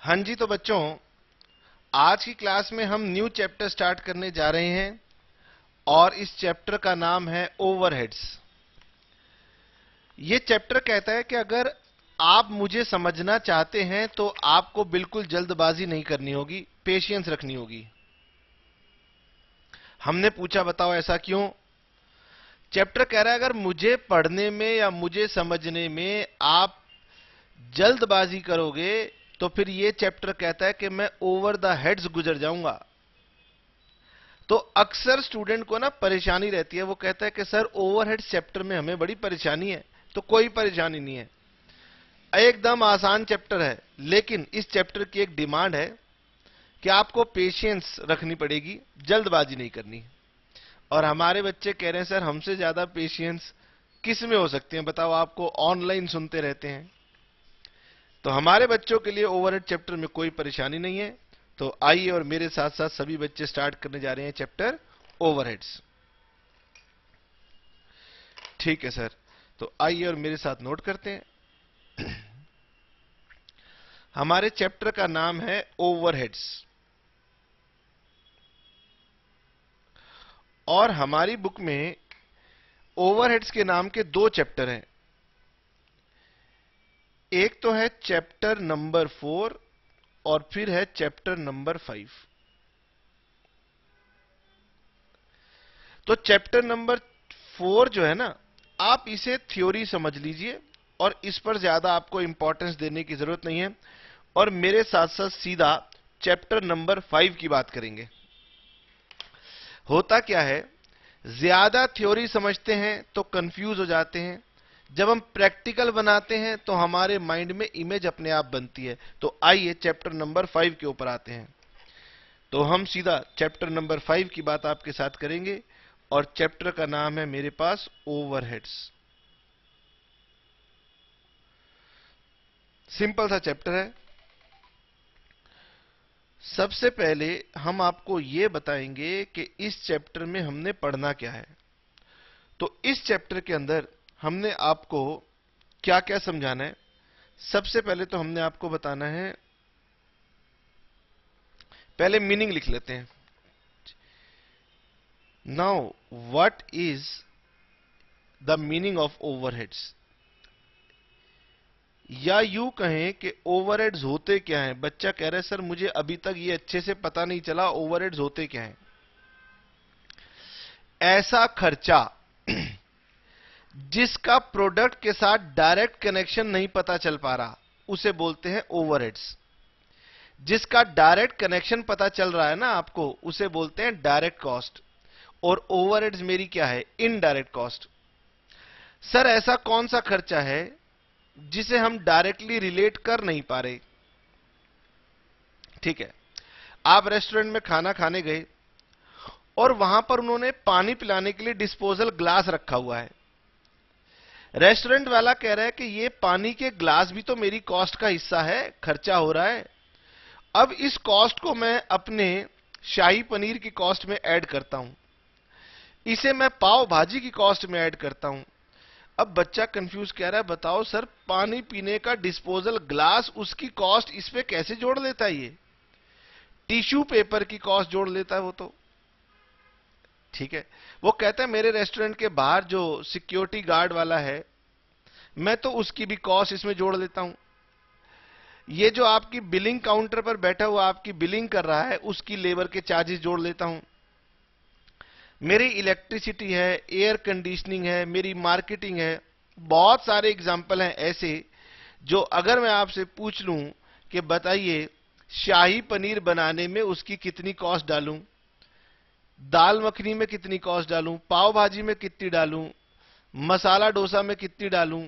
हाँ जी, तो बच्चों आज की क्लास में हम न्यू चैप्टर स्टार्ट करने जा रहे हैं और इस चैप्टर का नाम है ओवरहेड्स। ये चैप्टर कहता है कि अगर आप मुझे समझना चाहते हैं तो आपको बिल्कुल जल्दबाजी नहीं करनी होगी, पेशेंस रखनी होगी। हमने पूछा बताओ ऐसा क्यों? चैप्टर कह रहा है अगर मुझे पढ़ने में या मुझे समझने में आप जल्दबाजी करोगे तो फिर ये चैप्टर कहता है कि मैं ओवर द हेड्स गुजर जाऊंगा। तो अक्सर स्टूडेंट को ना परेशानी रहती है, वो कहता है कि सर ओवरहेड चैप्टर में हमें बड़ी परेशानी है। तो कोई परेशानी नहीं है, एकदम आसान चैप्टर है। लेकिन इस चैप्टर की एक डिमांड है कि आपको पेशेंस रखनी पड़ेगी, जल्दबाजी नहीं करनी। और हमारे बच्चे कह रहे हैं सर हमसे ज्यादा पेशेंस किस में हो सकते हैं बताओ, आपको ऑनलाइन सुनते रहते हैं। तो हमारे बच्चों के लिए ओवरहेड चैप्टर में कोई परेशानी नहीं है। तो आइए और मेरे साथ साथ सभी बच्चे स्टार्ट करने जा रहे हैं चैप्टर ओवरहेड्स। ठीक है सर, तो आइए और मेरे साथ नोट करते हैं। हमारे चैप्टर का नाम है ओवरहेड्स और हमारी बुक में ओवरहेड्स के नाम के दो चैप्टर हैं। एक तो है चैप्टर नंबर 4 और फिर है चैप्टर नंबर 5। तो चैप्टर नंबर 4 जो है ना, आप इसे थ्योरी समझ लीजिए और इस पर ज्यादा आपको इंपॉर्टेंस देने की जरूरत नहीं है। और मेरे साथ साथ सीधा चैप्टर नंबर 5 की बात करेंगे। होता क्या है, ज्यादा थ्योरी समझते हैं तो कंफ्यूज हो जाते हैं। जब हम प्रैक्टिकल बनाते हैं तो हमारे माइंड में इमेज अपने आप बनती है। तो आइए चैप्टर नंबर 5 के ऊपर आते हैं। तो हम सीधा चैप्टर नंबर 5 की बात आपके साथ करेंगे और चैप्टर का नाम है मेरे पास ओवरहेड्स। सिंपल सा चैप्टर है। सबसे पहले हम आपको यह बताएंगे कि इस चैप्टर में हमने पढ़ना क्या है। तो इस चैप्टर के अंदर हमने आपको क्या क्या समझाना है। सबसे पहले तो हमने आपको बताना है, पहले मीनिंग लिख लेते हैं। Now what is the meaning of overheads, या यूं कहें कि ओवरहेड्स होते क्या हैं। बच्चा कह रहा है सर मुझे अभी तक ये अच्छे से पता नहीं चला ओवरहेड्स होते क्या हैं। ऐसा खर्चा जिसका प्रोडक्ट के साथ डायरेक्ट कनेक्शन नहीं पता चल पा रहा उसे बोलते हैं ओवरहेड्स। जिसका डायरेक्ट कनेक्शन पता चल रहा है ना आपको, उसे बोलते हैं डायरेक्ट कॉस्ट। और ओवरहेड्स मेरी क्या है, इनडायरेक्ट कॉस्ट। सर ऐसा कौन सा खर्चा है जिसे हम डायरेक्टली रिलेट कर नहीं पा रहे। ठीक है, आप रेस्टोरेंट में खाना खाने गए और वहां पर उन्होंने पानी पिलाने के लिए डिस्पोजल ग्लास रखा हुआ है। रेस्टोरेंट वाला कह रहा है कि ये पानी के ग्लास भी तो मेरी कॉस्ट का हिस्सा है, खर्चा हो रहा है। अब इस कॉस्ट को मैं अपने शाही पनीर की कॉस्ट में ऐड करता हूं, इसे मैं पाव भाजी की कॉस्ट में ऐड करता हूं। अब बच्चा कंफ्यूज कह रहा है बताओ सर पानी पीने का डिस्पोजल ग्लास उसकी कॉस्ट इस पे कैसे जोड़ लेता है, ये टिश्यू पेपर की कॉस्ट जोड़ लेता है वो तो। ठीक है, वो कहता है मेरे रेस्टोरेंट के बाहर जो सिक्योरिटी गार्ड वाला है मैं तो उसकी भी कॉस्ट इसमें जोड़ लेता हूं। ये जो आपकी बिलिंग काउंटर पर बैठा हुआ आपकी बिलिंग कर रहा है उसकी लेबर के चार्जेस जोड़ लेता हूं। मेरी इलेक्ट्रिसिटी है, एयर कंडीशनिंग है, मेरी मार्केटिंग है। बहुत सारे एग्जाम्पल हैं ऐसे जो अगर मैं आपसे पूछ लूं कि बताइए शाही पनीर बनाने में उसकी कितनी कॉस्ट डालूं, दाल मखनी में कितनी कॉस्ट डालूं, पाव भाजी में कितनी डालूं, मसाला डोसा में कितनी डालूं,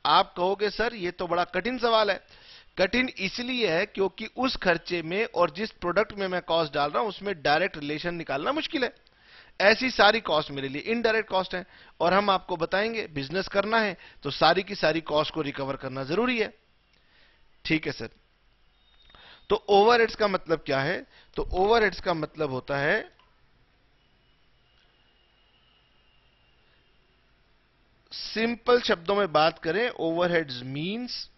आप कहोगे सर ये तो बड़ा कठिन सवाल है। कठिन इसलिए है क्योंकि उस खर्चे में और जिस प्रोडक्ट में मैं कॉस्ट डाल रहा हूं उसमें डायरेक्ट रिलेशन निकालना मुश्किल है। ऐसी सारी कॉस्ट मेरे लिए इनडायरेक्ट कॉस्ट है और हम आपको बताएंगे बिजनेस करना है तो सारी की सारी कॉस्ट को रिकवर करना जरूरी है। ठीक है सर, तो ओवरहेड्स का मतलब क्या है? तो ओवरहेड्स का मतलब होता है सिंपल शब्दों में बात करें, ओवरहेड्स मींस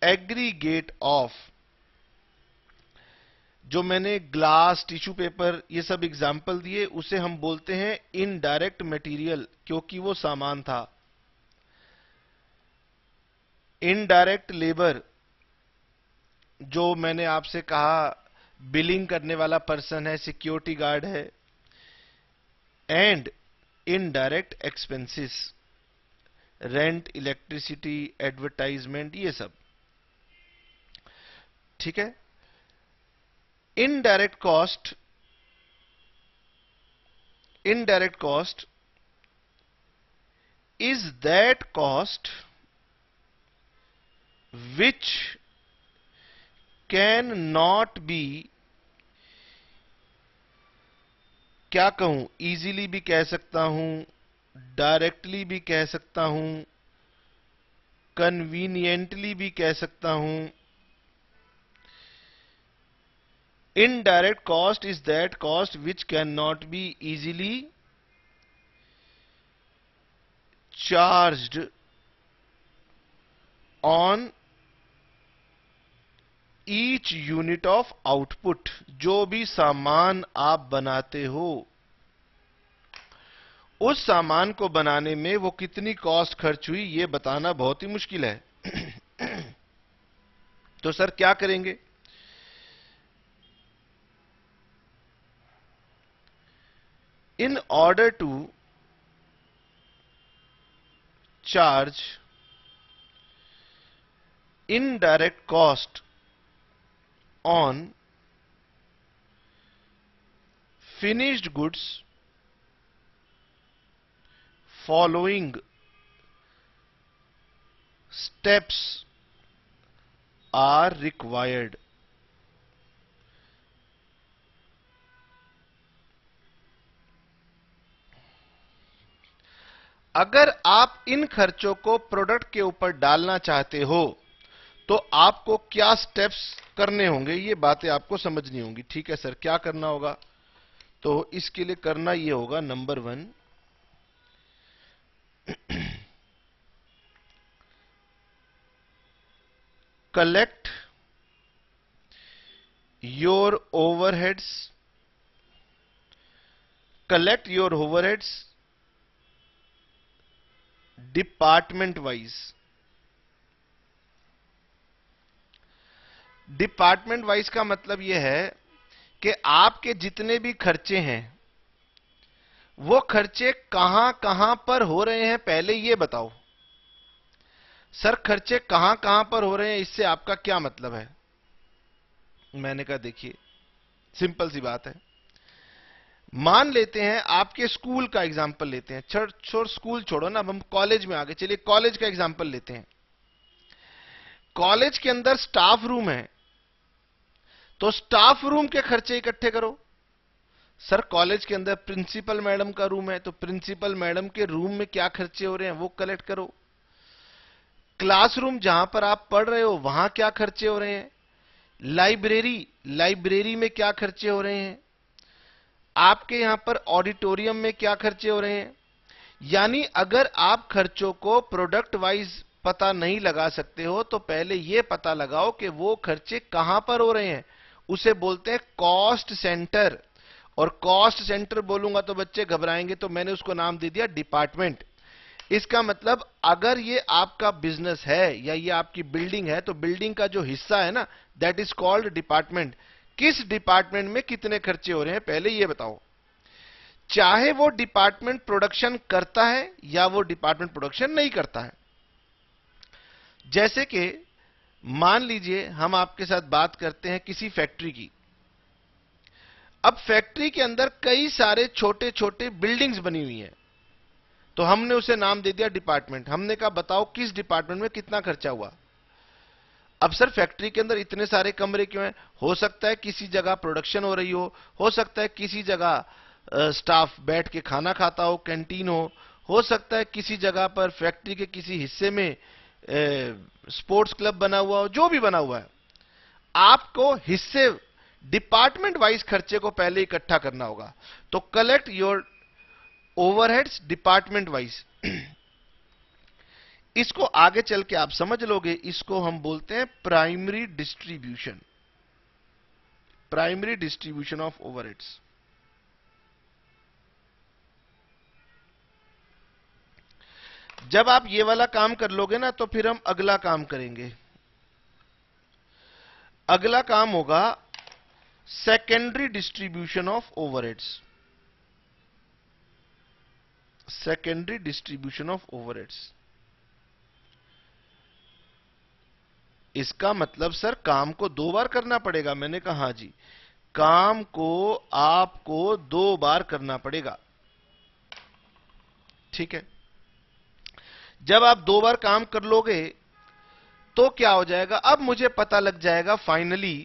एग्रीगेट ऑफ, जो मैंने ग्लास, टिश्यू पेपर ये सब एग्जाम्पल दिए, उसे हम बोलते हैं इनडायरेक्ट मटेरियल, क्योंकि वो सामान था। इनडायरेक्ट लेबर, जो मैंने आपसे कहा बिलिंग करने वाला पर्सन है, सिक्योरिटी गार्ड है। And indirect expenses, rent, electricity, advertisement, ये सब। ठीक है। Indirect cost, indirect cost is that cost which can not be, क्या कहूं, इजीली भी कह सकता हूं, डायरेक्टली भी कह सकता हूं, कन्वीनियंटली भी कह सकता हूं। Indirect cost is that cost which can not be easily charged on each unit of output. जो भी सामान आप बनाते हो, उस सामान को बनाने में वो कितनी कॉस्ट खर्च हुई, ये बताना बहुत ही मुश्किल है। तो सर क्या करेंगे? In order to charge indirect cost on finished goods, following steps are required. अगर आप इन खर्चों को प्रोडक्ट के ऊपर डालना चाहते हो तो आपको क्या स्टेप्स करने होंगे, ये बातें आपको समझनी होंगी। ठीक है सर, क्या करना होगा? तो इसके लिए करना ये होगा, number 1, collect your overheads, collect your overheads department wise. Department wise का मतलब यह है कि आपके जितने भी खर्चे हैं, वो खर्चे कहां कहां पर हो रहे हैं, पहले ये बताओ। सर खर्चे कहां कहां पर हो रहे हैं, इससे आपका क्या मतलब है? मैंने कहा देखिए, सिंपल सी बात है। मान लेते हैं आपके स्कूल का एग्जांपल लेते हैं। स्कूल छोड़ो ना, हम कॉलेज में आ गए। चलिए कॉलेज का एग्जांपल लेते हैं। कॉलेज के अंदर स्टाफ रूम है, तो स्टाफ रूम के खर्चे इकट्ठे करो। सर कॉलेज के अंदर प्रिंसिपल मैडम का रूम है, तो प्रिंसिपल मैडम के रूम में क्या खर्चे हो रहे हैं वो कलेक्ट करो। क्लासरूम जहां पर आप पढ़ रहे हो वहां क्या खर्चे हो रहे हैं। लाइब्रेरी, लाइब्रेरी में क्या खर्चे हो रहे हैं। आपके यहां पर ऑडिटोरियम में क्या खर्चे हो रहे हैं। यानी अगर आप खर्चों को प्रोडक्ट वाइज पता नहीं लगा सकते हो तो पहले यह पता लगाओ कि वो खर्चे कहां पर हो रहे हैं। उसे बोलते हैं कॉस्ट सेंटर। और कॉस्ट सेंटर बोलूंगा तो बच्चे घबराएंगे, तो मैंने उसको नाम दे दिया डिपार्टमेंट। इसका मतलब अगर ये आपका बिजनेस है या ये आपकी बिल्डिंग है, तो बिल्डिंग का जो हिस्सा है ना, दैट इज कॉल्ड डिपार्टमेंट। किस डिपार्टमेंट में कितने खर्चे हो रहे हैं पहले ये बताओ। चाहे वो डिपार्टमेंट प्रोडक्शन करता है या वो डिपार्टमेंट प्रोडक्शन नहीं करता है। जैसे कि मान लीजिए हम आपके साथ बात करते हैं किसी फैक्ट्री की। अब फैक्ट्री के अंदर कई सारे छोटे छोटे बिल्डिंग्स बनी हुई हैं, तो हमने उसे नाम दे दिया डिपार्टमेंट। हमने कहा बताओ किस डिपार्टमेंट में कितना खर्चा हुआ। अब सर फैक्ट्री के अंदर इतने सारे कमरे क्यों हैं? हो सकता है किसी जगह प्रोडक्शन हो रही हो सकता है किसी जगह स्टाफ बैठ के खाना खाता हो, कैंटीन हो सकता है किसी जगह पर फैक्ट्री के किसी हिस्से में स्पोर्ट्स क्लब बना हुआ हो, जो भी बना हुआ है। आपको हिस्से डिपार्टमेंट वाइज खर्चे को पहले इकट्ठा करना होगा। तो collect your overheads department wise. इसको आगे चल के आप समझ लोगे, इसको हम बोलते हैं primary distribution, primary distribution of overheads. जब आप ये वाला काम कर लोगे ना, तो फिर हम अगला काम करेंगे। अगला काम होगा secondary distribution of overheads, secondary distribution of overheads. इसका मतलब सर काम को 2 बार करना पड़ेगा। मैंने कहा हां जी, काम को आपको 2 बार करना पड़ेगा। ठीक है, जब आप 2 बार काम कर लोगे तो क्या हो जाएगा, अब मुझे पता लग जाएगा फाइनली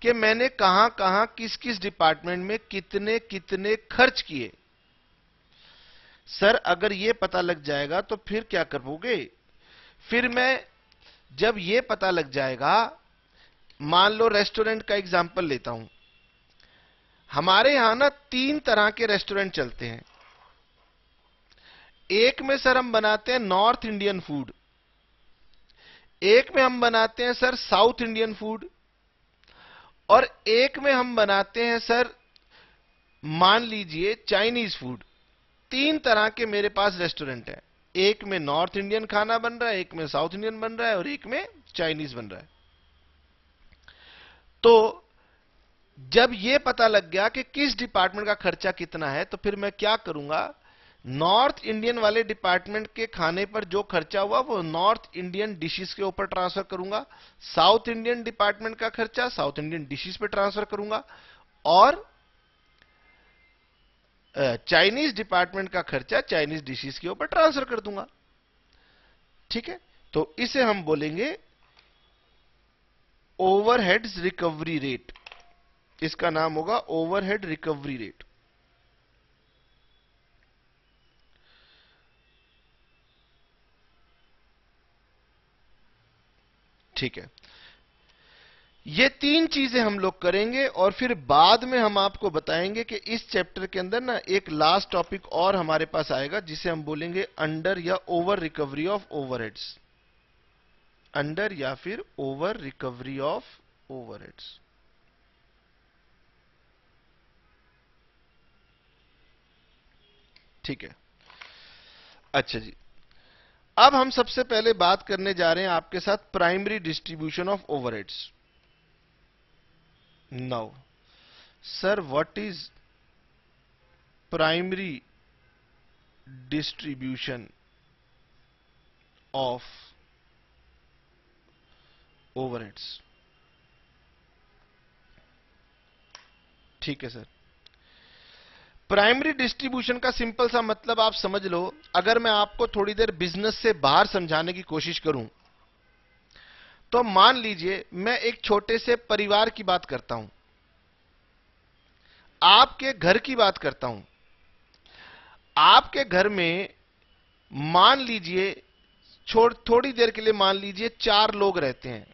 कि मैंने कहां कहां किस किस डिपार्टमेंट में कितने कितने खर्च किए। सर अगर यह पता लग जाएगा तो फिर क्या करोगे, फिर मैं जब यह पता लग जाएगा, मान लो रेस्टोरेंट का एग्जांपल लेता हूं। हमारे यहां ना 3 तरह के रेस्टोरेंट चलते हैं। एक में सर हम बनाते हैं नॉर्थ इंडियन फूड, एक में हम बनाते हैं सर साउथ इंडियन फूड, और एक में हम बनाते हैं सर मान लीजिए चाइनीज फूड। 3 तरह के मेरे पास रेस्टोरेंट है। एक में नॉर्थ इंडियन खाना बन रहा है, एक में साउथ इंडियन बन रहा है, और एक में चाइनीज बन रहा है। तो जब यह पता लग गया कि किस डिपार्टमेंट का खर्चा कितना है, तो फिर मैं क्या करूंगा, नॉर्थ इंडियन वाले डिपार्टमेंट के खाने पर जो खर्चा हुआ वो नॉर्थ इंडियन डिशेस के ऊपर ट्रांसफर करूंगा, साउथ इंडियन डिपार्टमेंट का खर्चा साउथ इंडियन डिशेस पे ट्रांसफर करूंगा, और चाइनीज डिपार्टमेंट का खर्चा चाइनीज डिशेस के ऊपर ट्रांसफर कर दूंगा। ठीक है, तो इसे हम बोलेंगे ओवरहेड्स रिकवरी रेट। इसका नाम होगा ओवरहेड रिकवरी रेट। ठीक है, ये 3 चीजें हम लोग करेंगे, और फिर बाद में हम आपको बताएंगे कि इस चैप्टर के अंदर ना एक लास्ट टॉपिक और हमारे पास आएगा, जिसे हम बोलेंगे अंडर या over recovery of overheads. Under या फिर ओवर रिकवरी ऑफ ओवरहेड्स। ठीक है, अच्छा जी, अब हम सबसे पहले बात करने जा रहे हैं आपके साथ primary distribution of overheads. Now sir what is primary distribution of overheads? ठीक है सर, प्राइमरी डिस्ट्रीब्यूशन का सिंपल सा मतलब आप समझ लो। अगर मैं आपको थोड़ी देर बिजनेस से बाहर समझाने की कोशिश करूं, तो मान लीजिए मैं एक छोटे से परिवार की बात करता हूं, आपके घर की बात करता हूं। आपके घर में मान लीजिए, थोड़ी देर के लिए मान लीजिए 4 लोग रहते हैं।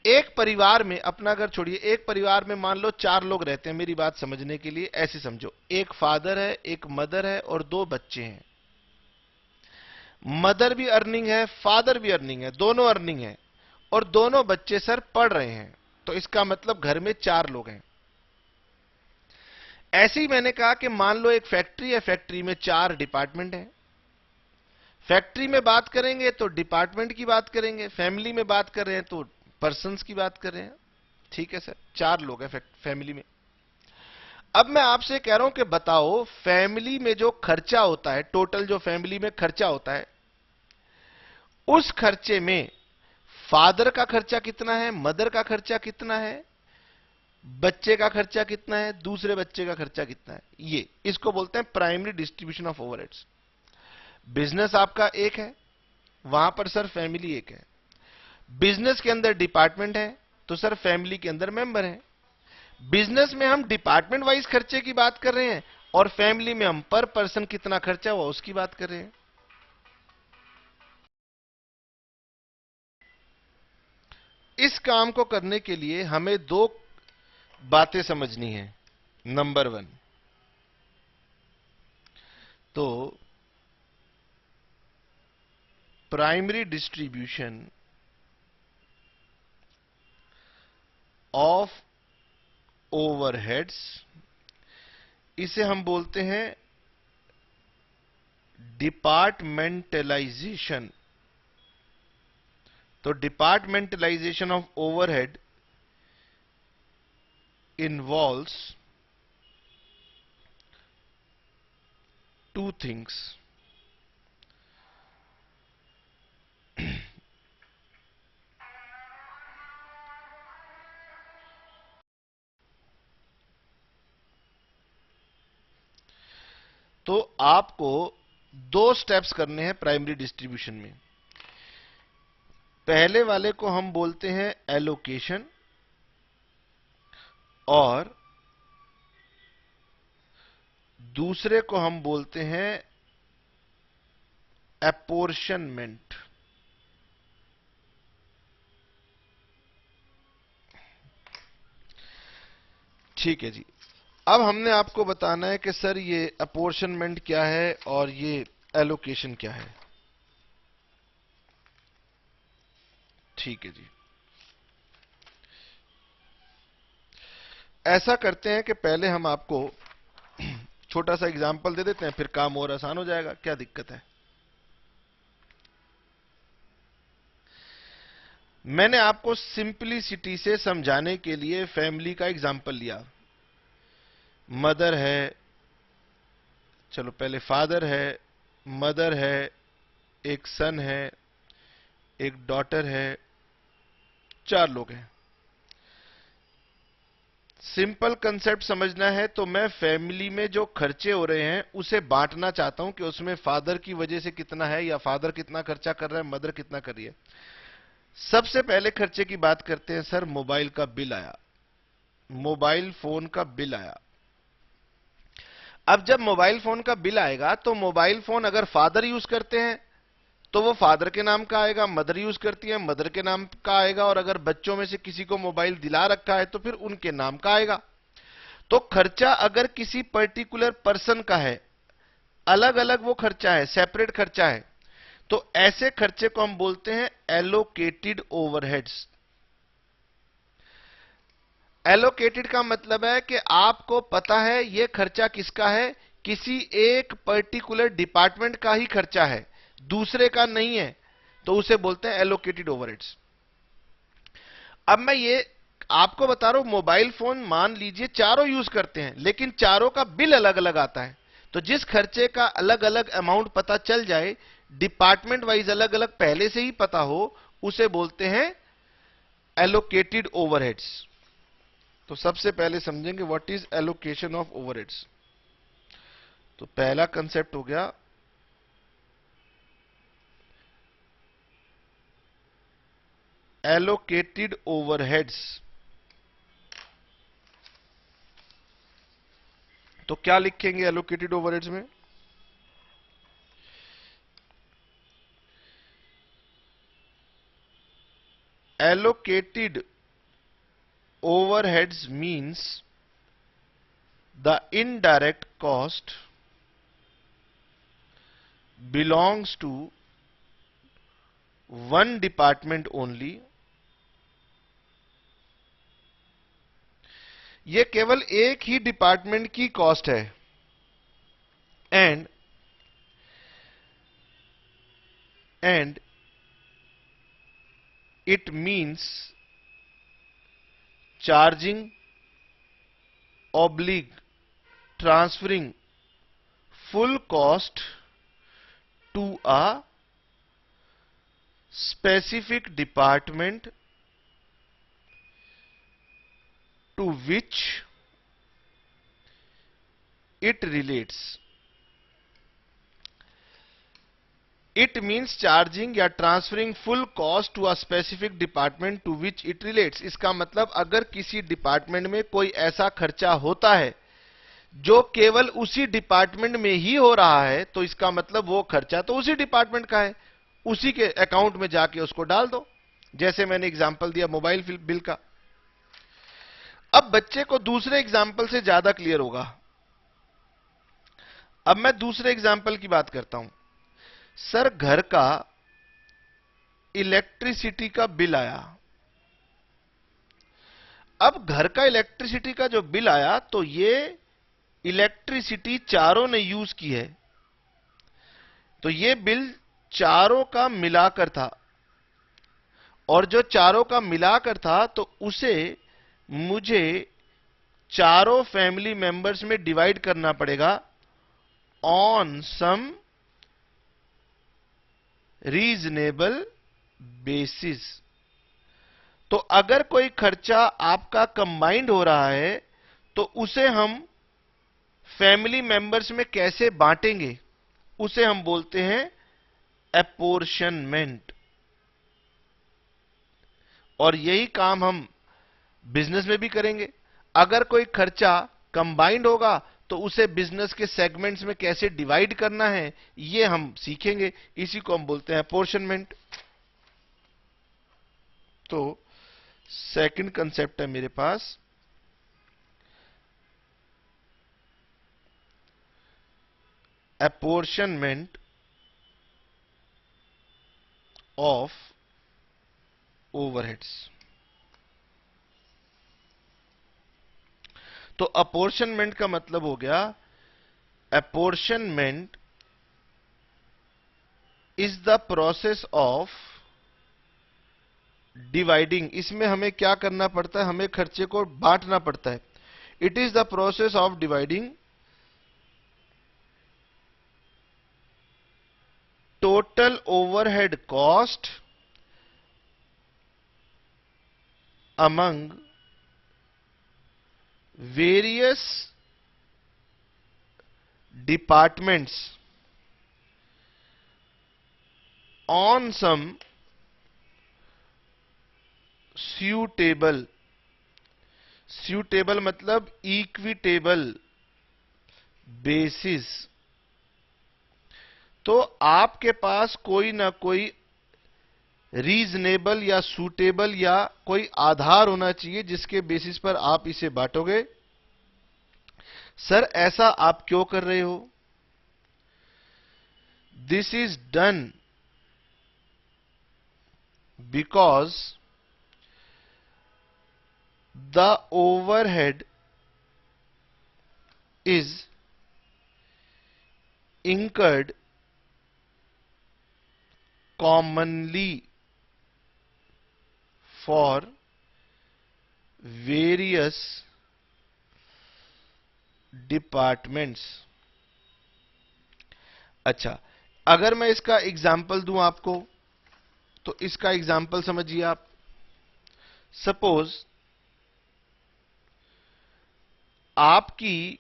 एक परिवार में, अपना घर छोड़िए, एक परिवार में मान लो 4 लोग रहते हैं। मेरी बात समझने के लिए ऐसे समझो, एक फादर है, एक मदर है, और 2 बच्चे हैं। मदर भी अर्निंग है, फादर भी अर्निंग है, दोनों अर्निंग है, और दोनों बच्चे सर पढ़ रहे हैं। तो इसका मतलब घर में 4 लोग हैं। ऐसे ही मैंने कहा कि मान लो एक फैक्ट्री है, फैक्ट्री में 4 डिपार्टमेंट हैं। फैक्ट्री में बात करेंगे तो डिपार्टमेंट की बात करेंगे, फैमिली में बात कर रहे हैं तो पर्सन्स की बात कर रहे हैं। ठीक है सर, 4 लोग हैं फैमिली में। अब मैं आपसे कह रहा हूं कि बताओ फैमिली में जो खर्चा होता है, टोटल जो फैमिली में खर्चा होता है, उस खर्चे में फादर का खर्चा कितना है, मदर का खर्चा कितना है, बच्चे का खर्चा कितना है, दूसरे बच्चे का खर्चा कितना है। ये इसको बोलते हैं primary distribution of overheads. Business आपका एक है, वहां पर सर फैमिली एक है। बिजनेस के अंदर डिपार्टमेंट है, तो सर फैमिली के अंदर मेंबर है। बिजनेस में हम डिपार्टमेंट वाइज खर्चे की बात कर रहे हैं, और फैमिली में हम पर पर्सन कितना खर्चा हुआ उसकी बात कर रहे हैं। इस काम को करने के लिए हमें 2 बातें समझनी है। नंबर 1, तो प्राइमरी डिस्ट्रीब्यूशन ऑफ ओवरहेड्स, इसे हम बोलते हैं डिपार्टमेंटलाइजेशन। तो departmentalisation of overhead involves two things. तो आपको दो स्टेप्स करने हैं प्राइमरी डिस्ट्रीब्यूशन में। पहले वाले को हम बोलते हैं एलोकेशन और दूसरे को हम बोलते हैं एपोर्शनमेंट। ठीक है जी। अब हमने आपको बताना है कि सर ये अपोर्शनमेंट क्या है और ये एलोकेशन क्या है। ठीक है जी। ऐसा करते हैं कि पहले हम आपको छोटा सा एग्जांपल दे देते हैं, फिर काम और आसान हो जाएगा। क्या दिक्कत है? मैंने आपको सिंपलिसिटी से समझाने के लिए फैमिली का एग्जांपल लिया। मदर है, चलो पहले फादर है, मदर है, एक सन है, एक डॉटर है, 4 लोग हैं। सिंपल कंसेप्ट समझना है तो मैं फैमिली में जो खर्चे हो रहे हैं उसे बांटना चाहता हूं कि उसमें फादर की वजह से कितना है, या फादर कितना खर्चा कर रहा है, मदर कितना कर रही है। सबसे पहले खर्चे की बात करते हैं। सर मोबाइल का बिल आया, मोबाइल फोन का बिल आया। अब जब मोबाइल फोन का बिल आएगा तो मोबाइल फोन अगर फादर यूज करते हैं तो वो फादर के नाम का आएगा, मदर यूज करती है मदर के नाम का आएगा, और अगर बच्चों में से किसी को मोबाइल दिला रखा है तो फिर उनके नाम का आएगा। तो खर्चा अगर किसी पर्टिकुलर पर्सन का है, अलग अलग वो खर्चा है, सेपरेट खर्चा है, तो ऐसे खर्चे को हम बोलते हैं एलोकेटेड ओवरहेड्स। एलोकेटेड का मतलब है कि आपको पता है यह खर्चा किसका है, किसी एक पर्टिकुलर डिपार्टमेंट का ही खर्चा है, दूसरे का नहीं है, तो उसे बोलते हैं एलोकेटेड ओवरहेड्स। अब मैं ये आपको बता रहा हूं, मोबाइल फोन मान लीजिए चारों यूज करते हैं, लेकिन चारों का बिल अलग अलग आता है। तो जिस खर्चे का अलग अलग अमाउंट पता चल जाए, डिपार्टमेंट वाइज अलग अलग पहले से ही पता हो, उसे बोलते हैं एलोकेटेड ओवरहेड्स। तो सबसे पहले समझेंगे what is allocation of overheads. तो पहला कंसेप्ट हो गया एलोकेटेड ओवरहेड्स। तो क्या लिखेंगे एलोकेटेड ओवरहेड्स में? Allocated overheads means the indirect cost belongs to one department only। ये केवल एक ही डिपार्टमेंट की कॉस्ट है। And it means charging oblique transferring full cost to a specific department to which it relates। It means charging या transferring full cost to a specific department to which it relates. इसका मतलब अगर किसी department में कोई ऐसा खर्चा होता है जो केवल उसी डिपार्टमेंट में ही हो रहा है, तो इसका मतलब वो खर्चा तो उसी डिपार्टमेंट का है, उसी के अकाउंट में जाके उसको डाल दो। जैसे मैंने एग्जांपल दिया मोबाइल बिल का। अब बच्चे को दूसरे एग्जांपल से ज्यादा क्लियर होगा। अब मैं दूसरे एग्जांपल की बात करता हूं। सर घर का इलेक्ट्रिसिटी का बिल आया। अब घर का इलेक्ट्रिसिटी का जो बिल आया, तो ये इलेक्ट्रिसिटी चारों ने यूज की है, तो ये बिल चारों का मिलाकर था, और जो चारों का मिलाकर था तो उसे मुझे चारों फैमिली मेंबर्स में डिवाइड करना पड़ेगा ऑन सम रीजनेबल बेसिस। तो अगर कोई खर्चा आपका कंबाइंड हो रहा है तो उसे हम फैमिली मेंबर्स में कैसे बांटेंगे, उसे हम बोलते हैं एपोर्शनमेंट। और यही काम हम बिजनेस में भी करेंगे। अगर कोई खर्चा कंबाइंड होगा तो उसे बिजनेस के सेगमेंट्स में कैसे डिवाइड करना है, ये हम सीखेंगे। इसी को हम बोलते हैं अपोर्शनमेंट। तो सेकंड कंसेप्ट है मेरे पास apportionment of overheads। तो अपॉर्शनमेंट का मतलब हो गया, apportionment is the process of dividing. इसमें हमें क्या करना पड़ता है, हमें खर्चे को बांटना पड़ता है। It is the process of dividing total overhead cost among various departments on some suitable मतलब equitable basis। तो आपके पास कोई ना कोई रीजनेबल या सूटेबल या कोई आधार होना चाहिए जिसके बेसिस पर आप इसे बांटोगे। सर ऐसा आप क्यों कर रहे हो? This is done because the overhead is incurred commonly for various departments। अच्छा, अगर मैं इसका एग्जाम्पल दूं आपको, तो इसका एग्जाम्पल समझिए आप। सपोज आपकी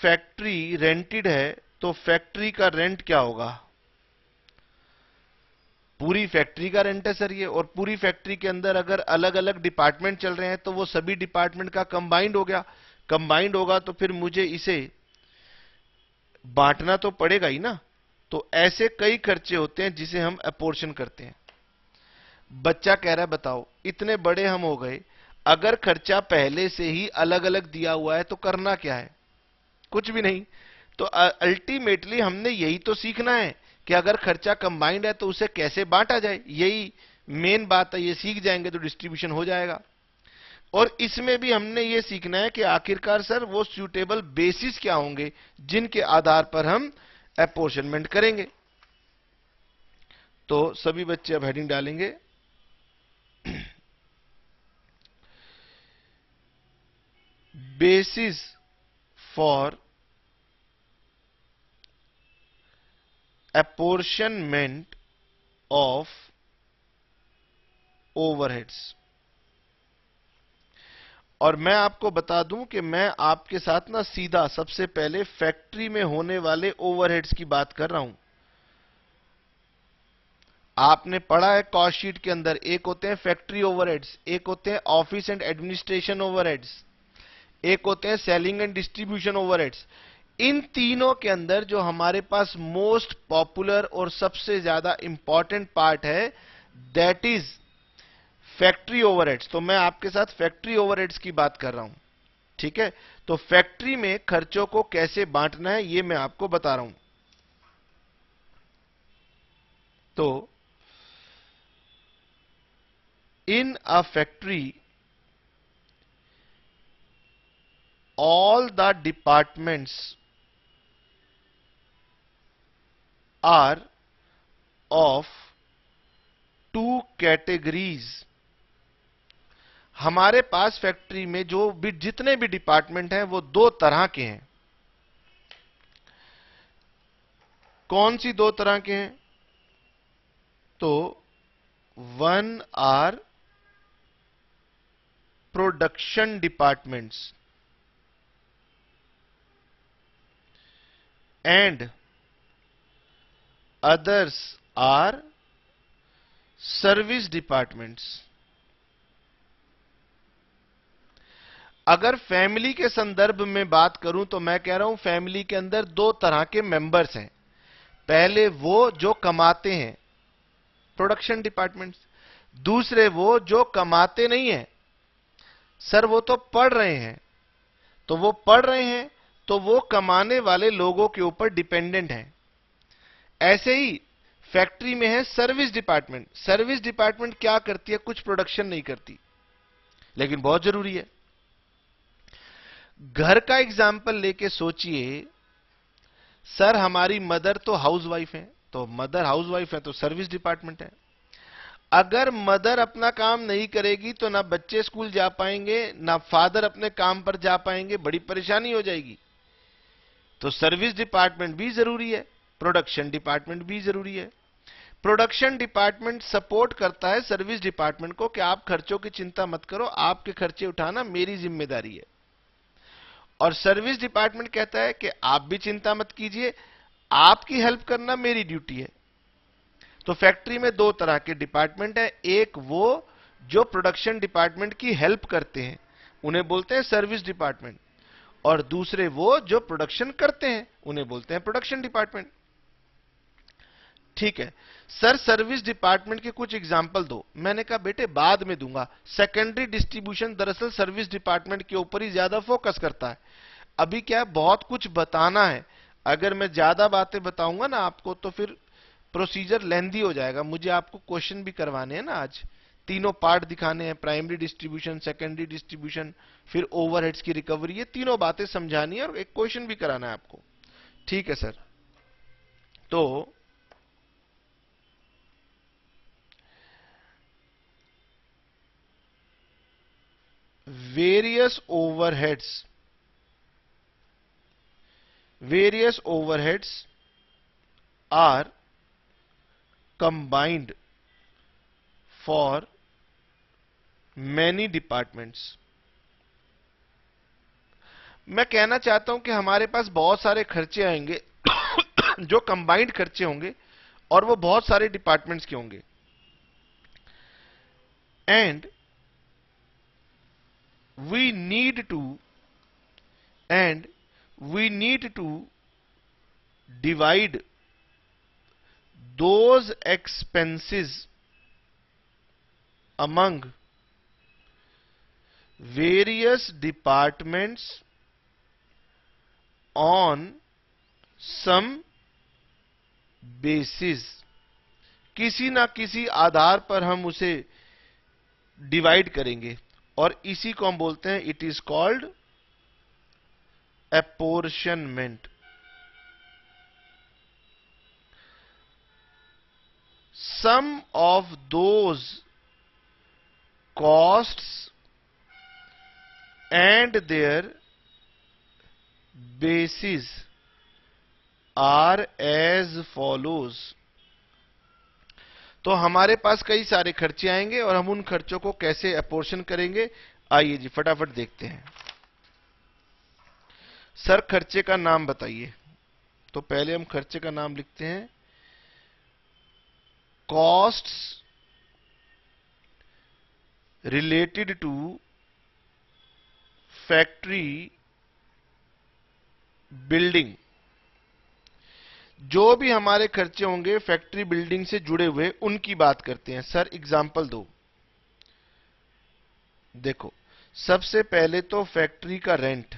फैक्ट्री रेंटेड है, तो फैक्ट्री का रेंट क्या होगा? पूरी फैक्ट्री का रेंट है सर ये, और पूरी फैक्ट्री के अंदर अगर अलग अलग डिपार्टमेंट चल रहे हैं तो वो सभी डिपार्टमेंट का कंबाइंड हो गया। कंबाइंड होगा तो फिर मुझे इसे बांटना तो पड़ेगा ही ना। तो ऐसे कई खर्चे होते हैं जिसे हम अपोर्शन करते हैं। बच्चा कह रहा है बताओ, इतने बड़े हम हो गए, अगर खर्चा पहले से ही अलग अलग दिया हुआ है तो करना क्या है? कुछ भी नहीं। तो अल्टीमेटली हमने यही तो सीखना है कि अगर खर्चा कंबाइंड है तो उसे कैसे बांटा जाए, यही मेन बात है। ये सीख जाएंगे तो डिस्ट्रीब्यूशन हो जाएगा। और इसमें भी हमने ये सीखना है कि आखिरकार सर वो सूटेबल बेसिस क्या होंगे जिनके आधार पर हम अपॉर्शनमेंट करेंगे। तो सभी बच्चे अब हेडिंग डालेंगे basis for apportionment of overheads। और मैं आपको बता दूं कि मैं आपके साथ ना सीधा सबसे पहले फैक्ट्री में होने वाले ओवरहेड्स की बात कर रहा हूं। आपने पढ़ा है कॉस्ट शीट के अंदर, एक होते हैं फैक्ट्री ओवरहेड्स, एक होते हैं ऑफिस एंड एडमिनिस्ट्रेशन ओवरहेड्स, एक होते हैं सेलिंग एंड डिस्ट्रीब्यूशन ओवरहेड्स। इन तीनों के अंदर जो हमारे पास मोस्ट पॉपुलर और सबसे ज्यादा इंपॉर्टेंट पार्ट है, दैट इज फैक्ट्री ओवरहेड्स। तो मैं आपके साथ फैक्ट्री ओवरहेड्स की बात कर रहा हूं, ठीक है। तो फैक्ट्री में खर्चों को कैसे बांटना है ये मैं आपको बता रहा हूं। तो in a factory, all the departments are of two categories. हमारे पास फैक्ट्री में जो भी जितने भी डिपार्टमेंट हैं वो दो तरह के हैं. कौन सी दो तरह के हैं? तो one are production departments and others are service departments. अगर फैमिली के संदर्भ में बात करूं तो मैं कह रहा हूं फैमिली के अंदर दो तरह के मेंबर्स हैं. पहले वो जो कमाते हैं, प्रोडक्शन डिपार्टमेंट्स. दूसरे वो जो कमाते नहीं हैं. सर वो तो पढ़ रहे हैं. तो वो पढ़ रहे हैं तो वो कमाने वाले लोगों के ऊपर डिपेंडेंट हैं. ऐसे ही फैक्ट्री में है सर्विस डिपार्टमेंट. सर्विस डिपार्टमेंट क्या करती है? कुछ प्रोडक्शन नहीं करती, लेकिन बहुत जरूरी है. घर का एग्जाम्पल लेके सोचिए. सर हमारी मदर तो हाउसवाइफ है, तो मदर हाउसवाइफ है तो सर्विस डिपार्टमेंट है. अगर मदर अपना काम नहीं करेगी तो ना बच्चे स्कूल जा पाएंगे, ना फादर अपने काम पर जा पाएंगे, बड़ी परेशानी हो जाएगी. तो सर्विस डिपार्टमेंट भी जरूरी है, प्रोडक्शन डिपार्टमेंट भी जरूरी है. प्रोडक्शन डिपार्टमेंट सपोर्ट करता है सर्विस डिपार्टमेंट को कि आप खर्चों की चिंता मत करो, आपके खर्चे उठाना मेरी जिम्मेदारी है. और सर्विस डिपार्टमेंट कहता है कि आप भी चिंता मत कीजिए, आपकी हेल्प करना मेरी ड्यूटी है. तो फैक्ट्री में दो तरह के डिपार्टमेंट है. एक वो जो प्रोडक्शन डिपार्टमेंट की हेल्प करते हैं, उन्हें बोलते हैं सर्विस डिपार्टमेंट. और दूसरे वो जो प्रोडक्शन करते हैं, उन्हें बोलते हैं प्रोडक्शन डिपार्टमेंट. ठीक है सर, सर्विस डिपार्टमेंट के कुछ एग्जाम्पल दो. मैंने कहा बेटे बाद में दूंगा. सेकेंडरी डिस्ट्रीब्यूशन दरअसल सर्विस डिपार्टमेंट के ऊपर ही ज्यादा फोकस करता है. अभी क्या है, बहुत कुछ बताना है. अगर मैं ज्यादा बातें बताऊंगा ना आपको तो फिर प्रोसीजर लेंदी हो जाएगा. मुझे आपको क्वेश्चन भी करवाने हैं ना आज. तीनों पार्ट दिखाने हैं, प्राइमरी डिस्ट्रीब्यूशन, सेकेंडरी डिस्ट्रीब्यूशन, फिर ओवरहेड्स की रिकवरी. ये तीनों बातें समझानी है और एक क्वेश्चन भी कराना है आपको. ठीक है सर. तो various overheads are combined for many departments. मैं कहना चाहता हूं कि हमारे पास बहुत सारे खर्चे आएंगे जो कंबाइंड खर्चे होंगे और वो बहुत सारे डिपार्टमेंट्स के होंगे. And we need to divide those expenses among various departments on some basis. किसी ना किसी आधार पर हम उसे डिवाइड करेंगे और इसी को हम बोलते हैं, it is called apportionment. Some of those costs and their basis are as follows. तो हमारे पास कई सारे खर्चे आएंगे और हम उन खर्चों को कैसे अपोर्शन करेंगे, आइए जी फटाफट देखते हैं. सर खर्चे का नाम बताइए. तो पहले हम खर्चे का नाम लिखते हैं. Costs related to factory building. जो भी हमारे खर्चे होंगे फैक्ट्री बिल्डिंग से जुड़े हुए, उनकी बात करते हैं. सर एग्जाम्पल दो. देखो सबसे पहले तो फैक्ट्री का रेंट,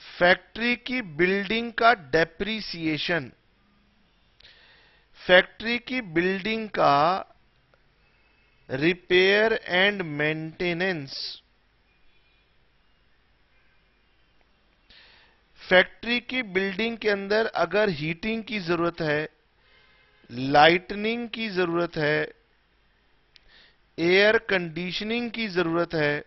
फैक्ट्री की बिल्डिंग का डेप्रीसिएशन, फैक्ट्री की बिल्डिंग का रिपेयर एंड मेंटेनेंस। फैक्ट्री की बिल्डिंग के अंदर अगर हीटिंग की जरूरत है, लाइटनिंग की जरूरत है, एयर कंडीशनिंग की जरूरत है,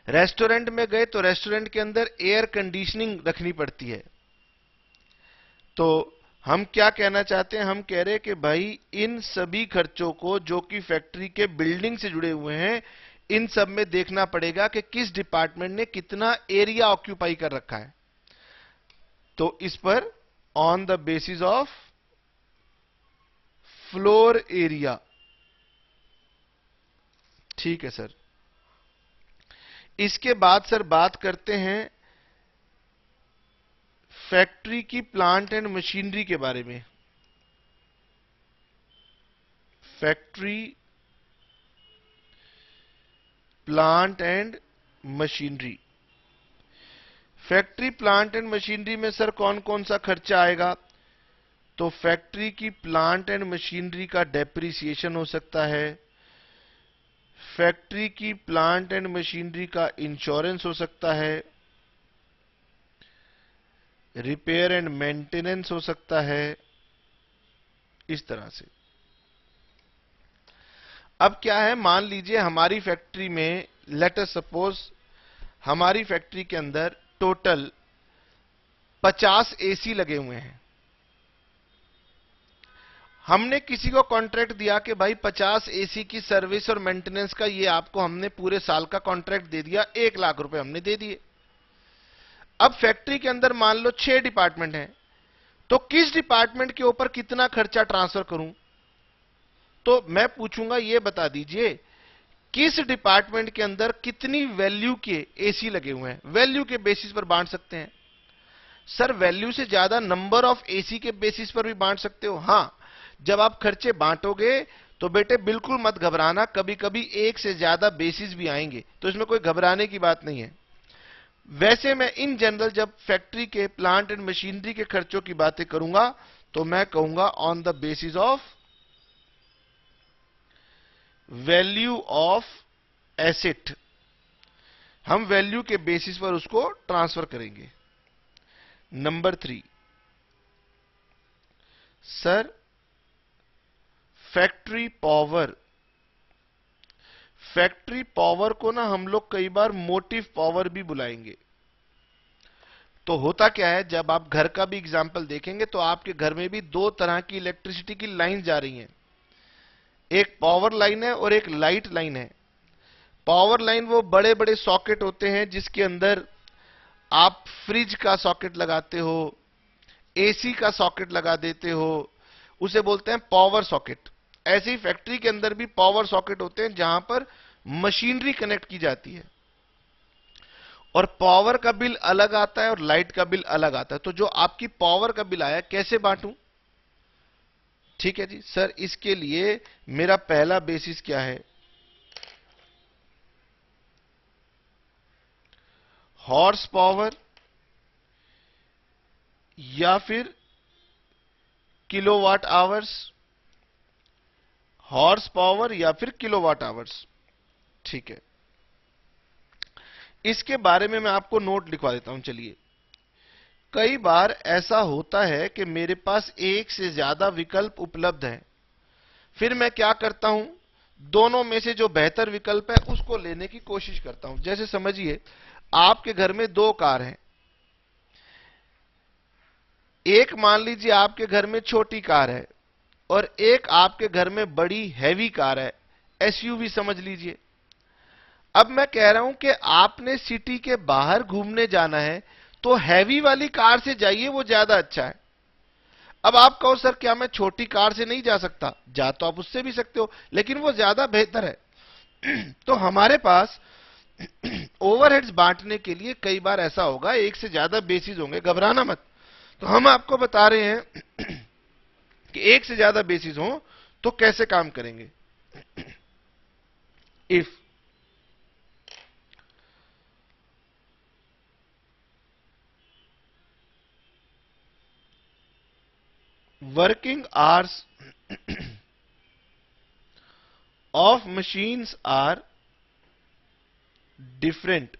रेस्टोरेंट में गए तो रेस्टोरेंट के अंदर एयर कंडीशनिंग रखनी पड़ती है। तो हम क्या कहना चाहते हैं, हम कह रहे हैं कि भाई इन सभी खर्चों को जो कि फैक्ट्री के बिल्डिंग से जुड़े हुए हैं, इन सब में देखना पड़ेगा कि किस डिपार्टमेंट ने कितना एरिया ऑक्यूपाई कर रखा है। तो इस पर on the basis of floor area. ठीक है सर। इसके बाद सर बात करते हैं फैक्ट्री की प्लांट एंड मशीनरी के बारे में। Factory plant and machinery. Factory plant and machinery में सर कौन कौन सा खर्चा आएगा? तो फैक्ट्री की प्लांट एंड मशीनरी का डेप्रिसिएशन हो सकता है, फैक्ट्री की प्लांट एंड मशीनरी का इंश्योरेंस हो सकता है, रिपेयर एंड मेंटेनेंस हो सकता है, इस तरह से। अब क्या है, मान लीजिए हमारी फैक्ट्री में, लेट अस सपोज हमारी फैक्ट्री के अंदर टोटल 50 एसी लगे हुए हैं। हमने किसी को कॉन्ट्रैक्ट दिया कि भाई 50 एसी की सर्विस और मेंटेनेंस का ये आपको हमने पूरे साल का कॉन्ट्रैक्ट दे दिया, 1 लाख रुपए हमने दे दिए। अब फैक्ट्री के अंदर मान लो 6 डिपार्टमेंट हैं, तो किस डिपार्टमेंट के ऊपर कितना खर्चा ट्रांसफर करूं? तो मैं पूछूंगा, ये बता दीजिए किस डिपार्टमेंट के अंदर कितनी वैल्यू के एसी लगे हुए हैं। वैल्यू के बेसिस पर बांट सकते हैं सर। वैल्यू से ज्यादा नंबर ऑफ एसी के बेसिस पर भी बांट सकते हो। हां, जब आप खर्चे बांटोगे तो बेटे बिल्कुल मत घबराना, कभी कभी एक से ज्यादा बेसिस भी आएंगे, तो इसमें कोई घबराने की बात नहीं है। वैसे मैं इन जनरल जब फैक्ट्री के प्लांट एंड मशीनरी के खर्चों की बातें करूंगा तो मैं कहूंगा on the basis of value of asset. हम वैल्यू के बेसिस पर उसको ट्रांसफर करेंगे। Number 3 sir, factory power. Factory power को ना हम लोग कई बार मोटिव पावर भी बुलाएंगे। तो होता क्या है, जब आप घर का भी एग्जांपल देखेंगे तो आपके घर में भी 2 तरह की इलेक्ट्रिसिटी की लाइन जा रही हैं। एक पावर लाइन है और एक लाइट लाइन है। पावर लाइन वो बड़े बड़े सॉकेट होते हैं जिसके अंदर आप फ्रिज का सॉकेट लगाते हो, एसी का सॉकेट लगा देते हो, उसे बोलते हैं पावर सॉकेट। ऐसे ही फैक्ट्री के अंदर भी पावर सॉकेट होते हैं जहां पर मशीनरी कनेक्ट की जाती है, और पावर का बिल अलग आता है और लाइट का बिल अलग आता है। तो जो आपकी पावर का बिल आया कैसे बांटूं? ठीक है जी सर, इसके लिए मेरा पहला बेसिस क्या है? हॉर्स पावर या फिर किलोवाट आवर्स। हॉर्स पावर या फिर किलोवाट आवर्स। ठीक है, इसके बारे में मैं आपको नोट लिखवा देता हूं। चलिए, कई बार ऐसा होता है कि मेरे पास एक से ज्यादा विकल्प उपलब्ध हैं, फिर मैं क्या करता हूं, दोनों में से जो बेहतर विकल्प है उसको लेने की कोशिश करता हूं। जैसे समझिए आपके घर में 2 कार हैं। एक मान लीजिए आपके घर में छोटी कार है और एक आपके घर में बड़ी हैवी कार है, एसयूवी समझ लीजिए। अब मैं कह रहा हूं कि आपने सिटी के बाहर घूमने जाना है तो हैवी वाली कार से जाइए, वो ज्यादा अच्छा है। अब आप कहो सर क्या मैं छोटी कार से नहीं जा सकता? जा तो आप उससे भी सकते हो, लेकिन वो ज्यादा बेहतर है। तो हमारे पास ओवरहेड्स बांटने के लिए कई बार ऐसा होगा, एक से ज्यादा बेसिस होंगे, घबराना मत। तो हम आपको बता रहे हैं कि एक से ज्यादा बेसिस हो तो कैसे काम करेंगे। If working hours of machines are different,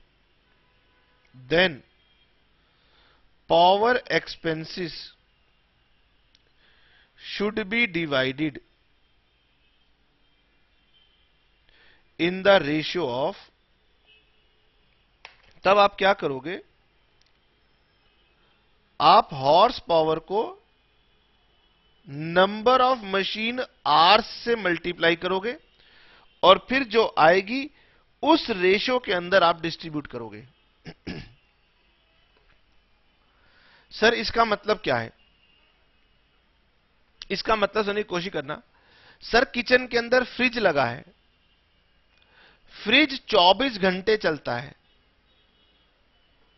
then power expenses should be divided in the ratio of। तब आप क्या करोगे, आप हॉर्स पावर को नंबर ऑफ मशीन आवर्स से मल्टीप्लाई करोगे और फिर जो आएगी उस रेशियो के अंदर आप डिस्ट्रीब्यूट करोगे। सर इसका मतलब क्या है, इसका मतलब सुनने की कोशिश करना। सर किचन के अंदर फ्रिज लगा है, फ्रिज 24 घंटे चलता है,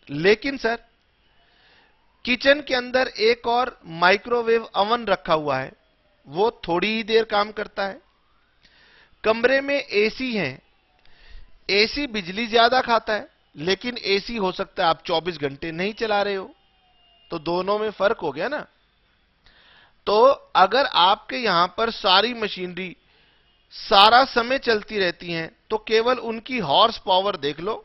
लेकिन सर किचन के अंदर एक और माइक्रोवेव अवन रखा हुआ है, वो थोड़ी ही देर काम करता है। कमरे में एसी है, एसी बिजली ज्यादा खाता है, लेकिन एसी हो सकता है आप 24 घंटे नहीं चला रहे हो, तो दोनों में फर्क हो गया ना। तो अगर आपके यहां पर सारी मशीनरी सारा समय चलती रहती हैं, तो केवल उनकी हॉर्स पावर देख लो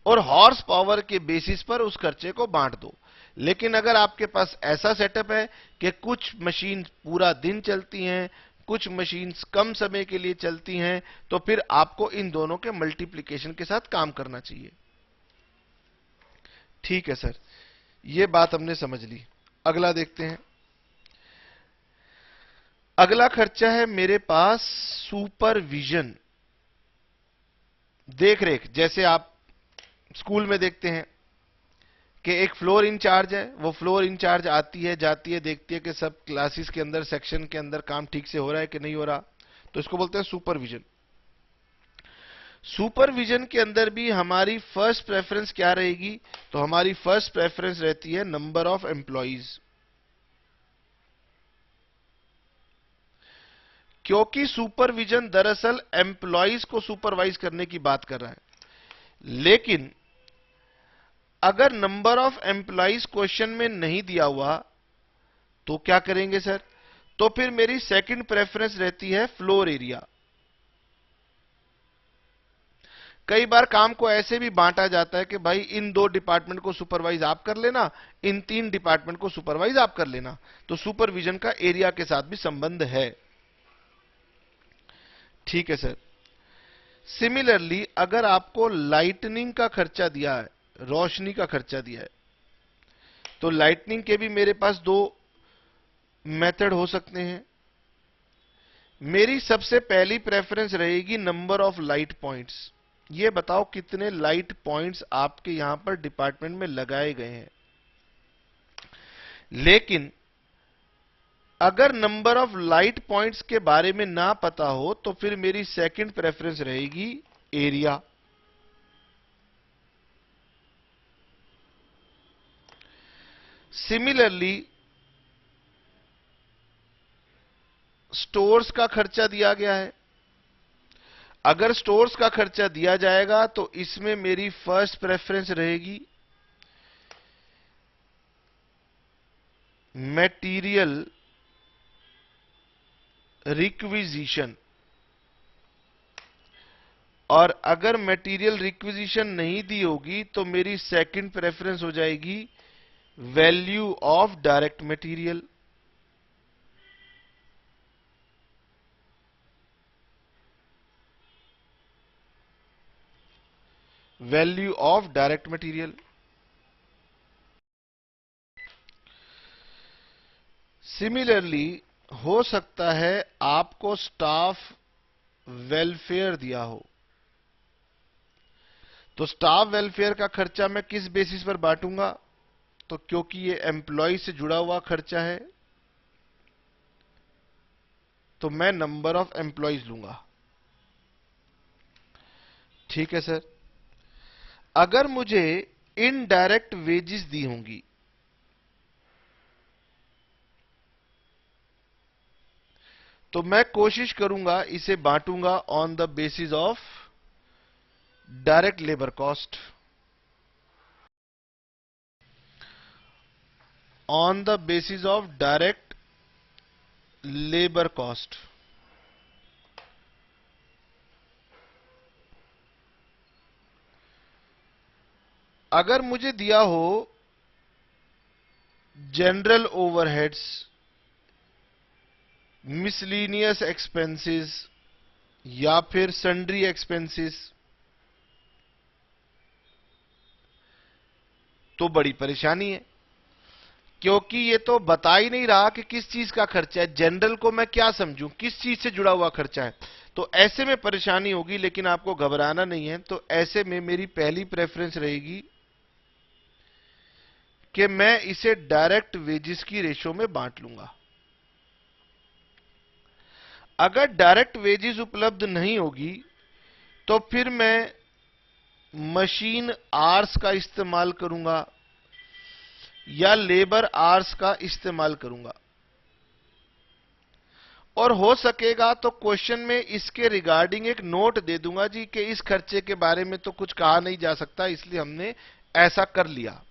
और हॉर्स पावर के बेसिस पर उस खर्चे को बांट दो। लेकिन अगर आपके पास ऐसा सेटअप है कि कुछ मशीन पूरा दिन चलती हैं, कुछ मशीन्स कम समय के लिए चलती हैं, तो फिर आपको इन दोनों के मल्टीप्लिकेशन के साथ काम करना चाहिए। ठीक है सर, यह बात हमने समझ ली। अगला देखते हैं। अगला खर्चा है मेरे पास सुपरविजन, देख रेख। जैसे आप स्कूल में देखते हैं कि एक फ्लोर इंचार्ज है, वो फ्लोर इंचार्ज आती है जाती है, देखती है कि सब क्लासेस के अंदर सेक्शन के अंदर काम ठीक से हो रहा है कि नहीं हो रहा, तो इसको बोलते हैं सुपरविजन। सुपरविजन के अंदर भी हमारी फर्स्ट प्रेफरेंस क्या रहेगी, तो हमारी फर्स्ट प्रेफरेंस रहती है नंबर ऑफ एम्प्लॉइज, क्योंकि सुपरविजन दरअसल एम्प्लॉइज को सुपरवाइज करने की बात कर रहा है। लेकिन अगर नंबर ऑफ एम्प्लॉइज क्वेश्चन में नहीं दिया हुआ तो क्या करेंगे सर, तो फिर मेरी सेकंड प्रेफरेंस रहती है फ्लोर एरिया। कई बार काम को ऐसे भी बांटा जाता है कि भाई इन 2 डिपार्टमेंट को सुपरवाइज आप कर लेना, इन 3 डिपार्टमेंट को सुपरवाइज आप कर लेना, तो सुपरविजन का एरिया के साथ भी संबंध है। ठीक है सर। सिमिलरली अगर आपको लाइटनिंग का खर्चा दिया है, रोशनी का खर्चा दिया है, तो लाइटनिंग के भी मेरे पास 2 मेथड हो सकते हैं। मेरी सबसे पहली प्रेफरेंस रहेगी नंबर ऑफ लाइट पॉइंट्स। ये बताओ कितने लाइट पॉइंट्स आपके यहां पर डिपार्टमेंट में लगाए गए हैं। लेकिन अगर नंबर ऑफ लाइट पॉइंट्स के बारे में ना पता हो, तो फिर मेरी सेकंड प्रेफरेंस रहेगी एरिया। सिमिलरली स्टोर्स का खर्चा दिया गया है। अगर स्टोर्स का खर्चा दिया जाएगा तो इसमें मेरी फर्स्ट प्रेफरेंस रहेगी मटेरियल रिक्विजिशन, और अगर मटेरियल रिक्विजिशन नहीं दी होगी तो मेरी सेकंड प्रेफरेंस हो जाएगी value of direct material. Value of direct material. Similarly हो सकता है आपको स्टाफ वेलफेयर दिया हो, तो स्टाफ वेलफेयर का खर्चा मैं किस बेसिस पर बांटूंगा, तो क्योंकि ये एम्प्लॉय से जुड़ा हुआ खर्चा है, तो मैं नंबर ऑफ एम्प्लॉयज लूंगा। ठीक है सर। अगर मुझे इनडायरेक्ट वेजेस दी होंगी, तो मैं कोशिश करूंगा इसे बांटूंगा on the basis of direct labour cost, on the basis of direct labour cost. अगर मुझे दिया हो जनरल ओवरहेड्स, मिसलीनियस एक्सपेंसेस या फिर सन्ड्री एक्सपेंसेस, तो बड़ी परेशानी है, क्योंकि ये तो बता ही नहीं रहा कि किस चीज का खर्चा है। जनरल को मैं क्या समझूं, किस चीज से जुड़ा हुआ खर्चा है, तो ऐसे में परेशानी होगी। लेकिन आपको घबराना नहीं है। तो ऐसे में मेरी पहली प्रेफरेंस रहेगी कि मैं इसे डायरेक्ट वेजेस की रेशो में बांट लूंगा। अगर डायरेक्ट वेजेस उपलब्ध नहीं होगी तो फिर मैं मशीन आवर्स का इस्तेमाल करूंगा या लेबर आवर्स का इस्तेमाल करूंगा। और हो सकेगा तो क्वेश्चन में इसके रिगार्डिंग एक नोट दे दूंगा जी कि इस खर्चे के बारे में तो कुछ कहा नहीं जा सकता, इसलिए हमने ऐसा कर लिया।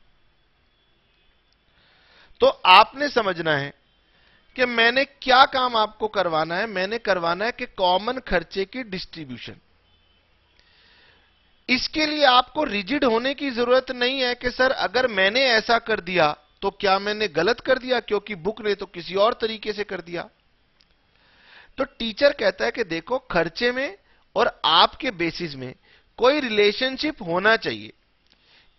तो आपने समझना है कि मैंने क्या काम आपको करवाना है। मैंने करवाना है कि कॉमन खर्चे की डिस्ट्रीब्यूशन। इसके लिए आपको रिजिड होने की जरूरत नहीं है कि सर अगर मैंने ऐसा कर दिया तो क्या मैंने गलत कर दिया, क्योंकि बुक ने तो किसी और तरीके से कर दिया। तो टीचर कहता है कि देखो, खर्चे में और आपके बेसिस में कोई रिलेशनशिप होना चाहिए।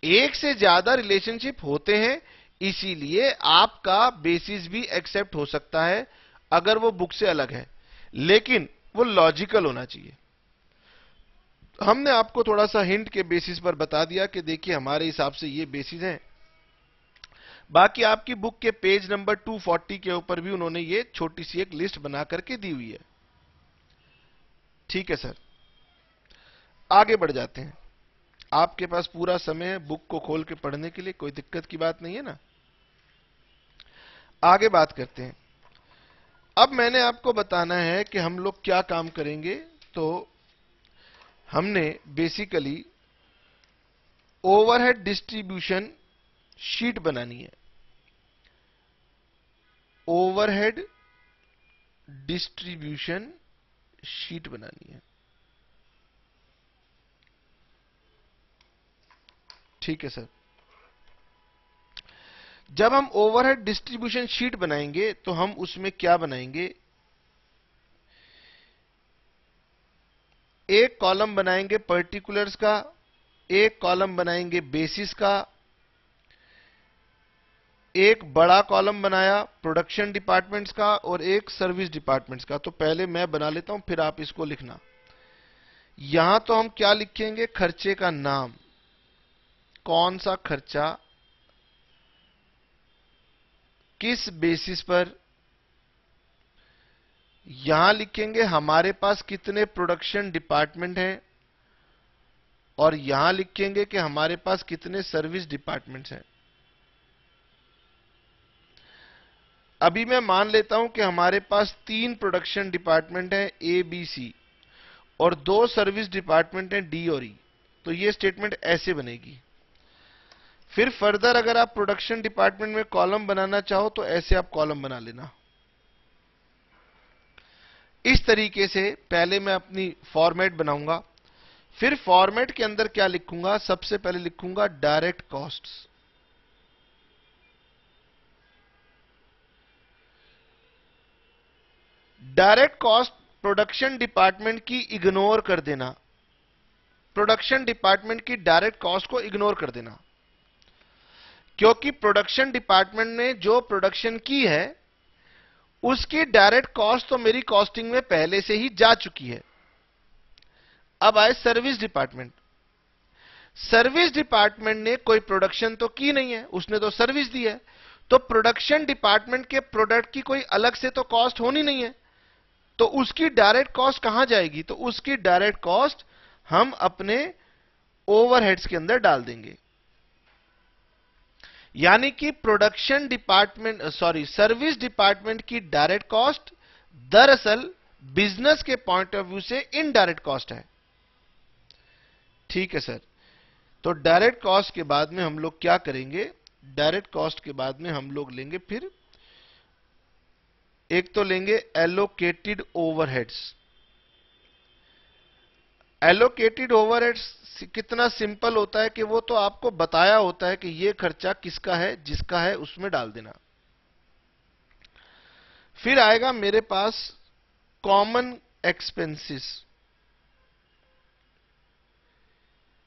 एक से ज्यादा रिलेशनशिप होते हैं, इसीलिए आपका बेसिस भी एक्सेप्ट हो सकता है अगर वो बुक से अलग है, लेकिन वो लॉजिकल होना चाहिए। हमने आपको थोड़ा सा हिंट के बेसिस पर बता दिया कि देखिए हमारे हिसाब से ये बेसिस हैं। बाकी आपकी बुक के पेज नंबर 240 के ऊपर भी उन्होंने ये छोटी सी एक लिस्ट बना करके दी हुई है। ठीक है सर, आगे बढ़ जाते हैं। आपके पास पूरा समय है बुक को खोल के पढ़ने के लिए, कोई दिक्कत की बात नहीं है ना। आगे बात करते हैं। अब मैंने आपको बताना है कि हम लोग क्या काम करेंगे। तो हमने बेसिकली ओवरहेड डिस्ट्रीब्यूशन शीट बनानी है। ओवरहेड डिस्ट्रीब्यूशन शीट बनानी है। ठीक है सर। जब हम ओवरहेड डिस्ट्रीब्यूशन शीट बनाएंगे तो हम उसमें क्या बनाएंगे, एक कॉलम बनाएंगे पर्टिकुलर्स का, एक कॉलम बनाएंगे बेसिस का, एक बड़ा कॉलम बनाया प्रोडक्शन डिपार्टमेंट्स का और एक सर्विस डिपार्टमेंट्स का। तो पहले मैं बना लेता हूं, फिर आप इसको लिखना। यहां तो हम क्या लिखेंगे, खर्चे का नाम, कौन सा खर्चा किस बेसिस पर। यहां लिखेंगे हमारे पास कितने प्रोडक्शन डिपार्टमेंट हैं, और यहां लिखेंगे कि हमारे पास कितने सर्विस डिपार्टमेंट्स हैं। अभी मैं मान लेता हूं कि हमारे पास 3 प्रोडक्शन डिपार्टमेंट हैं ए बी सी, और 2 सर्विस डिपार्टमेंट हैं डी और ई। तो ये स्टेटमेंट ऐसे बनेगी। फिर फर्दर अगर आप प्रोडक्शन डिपार्टमेंट में कॉलम बनाना चाहो तो ऐसे आप कॉलम बना लेना। इस तरीके से पहले मैं अपनी फॉर्मेट बनाऊंगा। फिर फॉर्मेट के अंदर क्या लिखूंगा, सबसे पहले लिखूंगा direct costs. Direct cost production department की इग्नोर कर देना। प्रोडक्शन डिपार्टमेंट की डायरेक्ट कॉस्ट को इग्नोर कर देना, क्योंकि प्रोडक्शन डिपार्टमेंट ने जो प्रोडक्शन की है उसकी डायरेक्ट कॉस्ट तो मेरी कॉस्टिंग में पहले से ही जा चुकी है। अब आए सर्विस डिपार्टमेंट। सर्विस डिपार्टमेंट ने कोई प्रोडक्शन तो की नहीं है, उसने तो सर्विस दी है। तो प्रोडक्शन डिपार्टमेंट के प्रोडक्ट की कोई अलग से तो कॉस्ट होनी नहीं है, तो उसकी डायरेक्ट कॉस्ट कहां जाएगी, तो उसकी डायरेक्ट कॉस्ट हम अपने ओवरहेड्स के अंदर डाल देंगे। यानी कि प्रोडक्शन डिपार्टमेंट सर्विस डिपार्टमेंट की डायरेक्ट कॉस्ट दरअसल बिजनेस के पॉइंट ऑफ व्यू से इनडायरेक्ट कॉस्ट है। ठीक है सर। तो डायरेक्ट कॉस्ट के बाद में हम लोग क्या करेंगे, डायरेक्ट कॉस्ट के बाद में हम लोग लेंगे फिर एक तो लेंगे एलोकेटेड ओवरहेड्स। एलोकेटेड ओवरहेड्स कितना सिंपल होता है कि वो तो आपको बताया होता है कि ये खर्चा किसका है, जिसका है उसमें डाल देना। फिर आएगा मेरे पास कॉमन एक्सपेंसेस।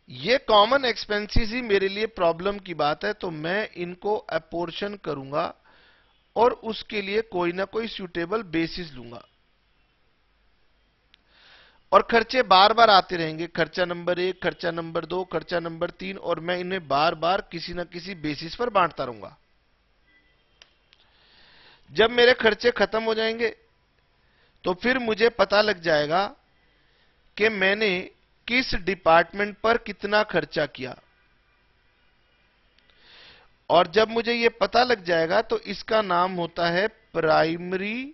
ये कॉमन एक्सपेंसेस ही मेरे लिए प्रॉब्लम की बात है, तो मैं इनको अपोर्शन करूंगा और उसके लिए कोई ना कोई सूटेबल बेसिस लूंगा। और खर्चे बार बार आते रहेंगे, खर्चा नंबर 1, खर्चा नंबर 2, खर्चा नंबर 3, और मैं इन्हें बार बार किसी न किसी बेसिस पर बांटता रहूंगा। जब मेरे खर्चे खत्म हो जाएंगे तो फिर मुझे पता लग जाएगा कि मैंने किस डिपार्टमेंट पर कितना खर्चा किया। और जब मुझे यह पता लग जाएगा तो इसका नाम होता है प्राइमरी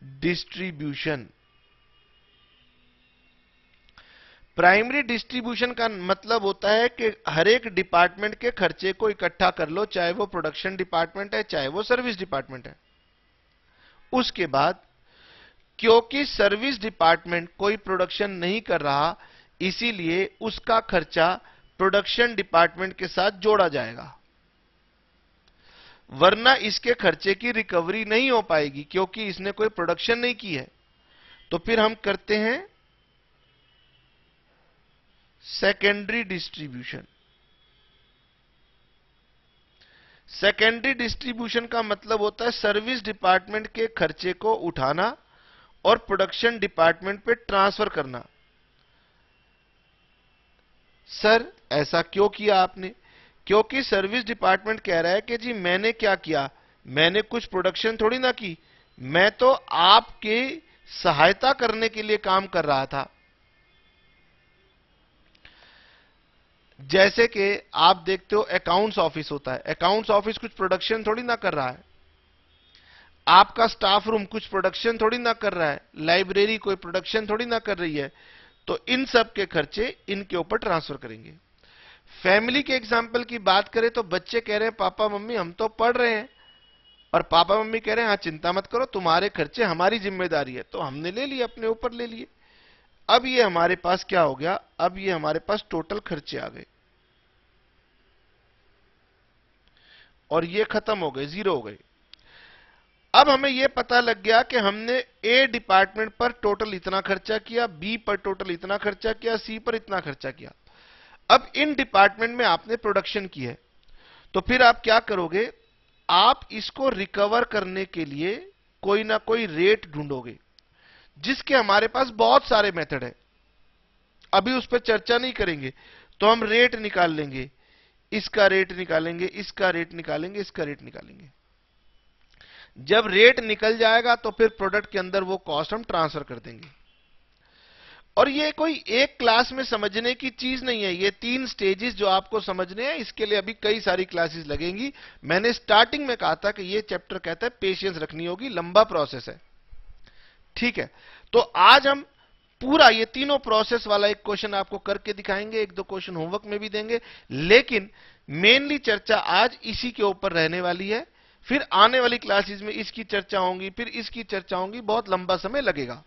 डिस्ट्रीब्यूशन। प्राइमरी डिस्ट्रीब्यूशन का मतलब होता है कि हर एक डिपार्टमेंट के खर्चे को इकट्ठा कर लो, चाहे वो प्रोडक्शन डिपार्टमेंट है चाहे वो सर्विस डिपार्टमेंट है। उसके बाद क्योंकि सर्विस डिपार्टमेंट कोई प्रोडक्शन नहीं कर रहा, इसीलिए उसका खर्चा प्रोडक्शन डिपार्टमेंट के साथ जोड़ा जाएगा, वरना इसके खर्चे की रिकवरी नहीं हो पाएगी क्योंकि इसने कोई प्रोडक्शन नहीं की है। तो फिर हम करते हैं सेकेंडरी डिस्ट्रीब्यूशन। सेकेंडरी डिस्ट्रीब्यूशन का मतलब होता है सर्विस डिपार्टमेंट के खर्चे को उठाना और प्रोडक्शन डिपार्टमेंट पे ट्रांसफर करना। सर ऐसा क्यों किया आपने? क्योंकि सर्विस डिपार्टमेंट कह रहा है कि जी मैंने क्या किया, मैंने कुछ प्रोडक्शन थोड़ी ना की, मैं तो आपकी सहायता करने के लिए काम कर रहा था। जैसे कि आप देखते हो अकाउंट्स ऑफिस होता है, अकाउंट्स ऑफिस कुछ प्रोडक्शन थोड़ी ना कर रहा है, आपका स्टाफ रूम कुछ प्रोडक्शन थोड़ी ना कर रहा है, लाइब्रेरी कोई प्रोडक्शन थोड़ी ना कर रही है, तो इन सब के खर्चे इनके ऊपर ट्रांसफर करेंगे। फैमिली के एग्जाम्पल की बात करें तो बच्चे कह रहे हैं पापा मम्मी हम तो पढ़ रहे हैं, और पापा मम्मी कह रहे हैं हाँ चिंता मत करो तुम्हारे खर्चे हमारी जिम्मेदारी है, तो हमने ले लिए, अपने ऊपर ले लिए। अब ये हमारे पास क्या हो गया, अब ये हमारे पास टोटल खर्चे आ गए और ये खत्म हो गए, जीरो हो गए। अब हमें यह पता लग गया कि हमने ए डिपार्टमेंट पर टोटल इतना खर्चा किया, बी पर टोटल इतना खर्चा किया, सी पर इतना खर्चा किया। अब इन डिपार्टमेंट में आपने प्रोडक्शन की है, तो फिर आप क्या करोगे, आप इसको रिकवर करने के लिए कोई ना कोई रेट ढूंढोगे, जिसके हमारे पास बहुत सारे मेथड है, अभी उस पर चर्चा नहीं करेंगे। तो हम रेट निकाल लेंगे, इसका रेट निकालेंगे, इसका रेट निकालेंगे, इसका रेट निकालेंगे। जब रेट निकल जाएगा तो फिर प्रोडक्ट के अंदर वो कॉस्ट हम ट्रांसफर कर देंगे। और ये कोई एक क्लास में समझने की चीज नहीं है, ये 3 स्टेजेस जो आपको समझने हैं, इसके लिए अभी कई सारी क्लासेस लगेंगी। मैंने स्टार्टिंग में कहा था कि ये चैप्टर कहता है पेशेंस रखनी होगी, लंबा प्रोसेस है, ठीक है। तो आज हम पूरा ये तीनों प्रोसेस वाला एक क्वेश्चन आपको करके दिखाएंगे, 1-2 क्वेश्चन होमवर्क में भी देंगे, लेकिन मेनली चर्चा आज इसी के ऊपर रहने वाली है। फिर आने वाली क्लासेस में इसकी चर्चा होगी, फिर इसकी चर्चा होगी, बहुत लंबा समय लगेगा।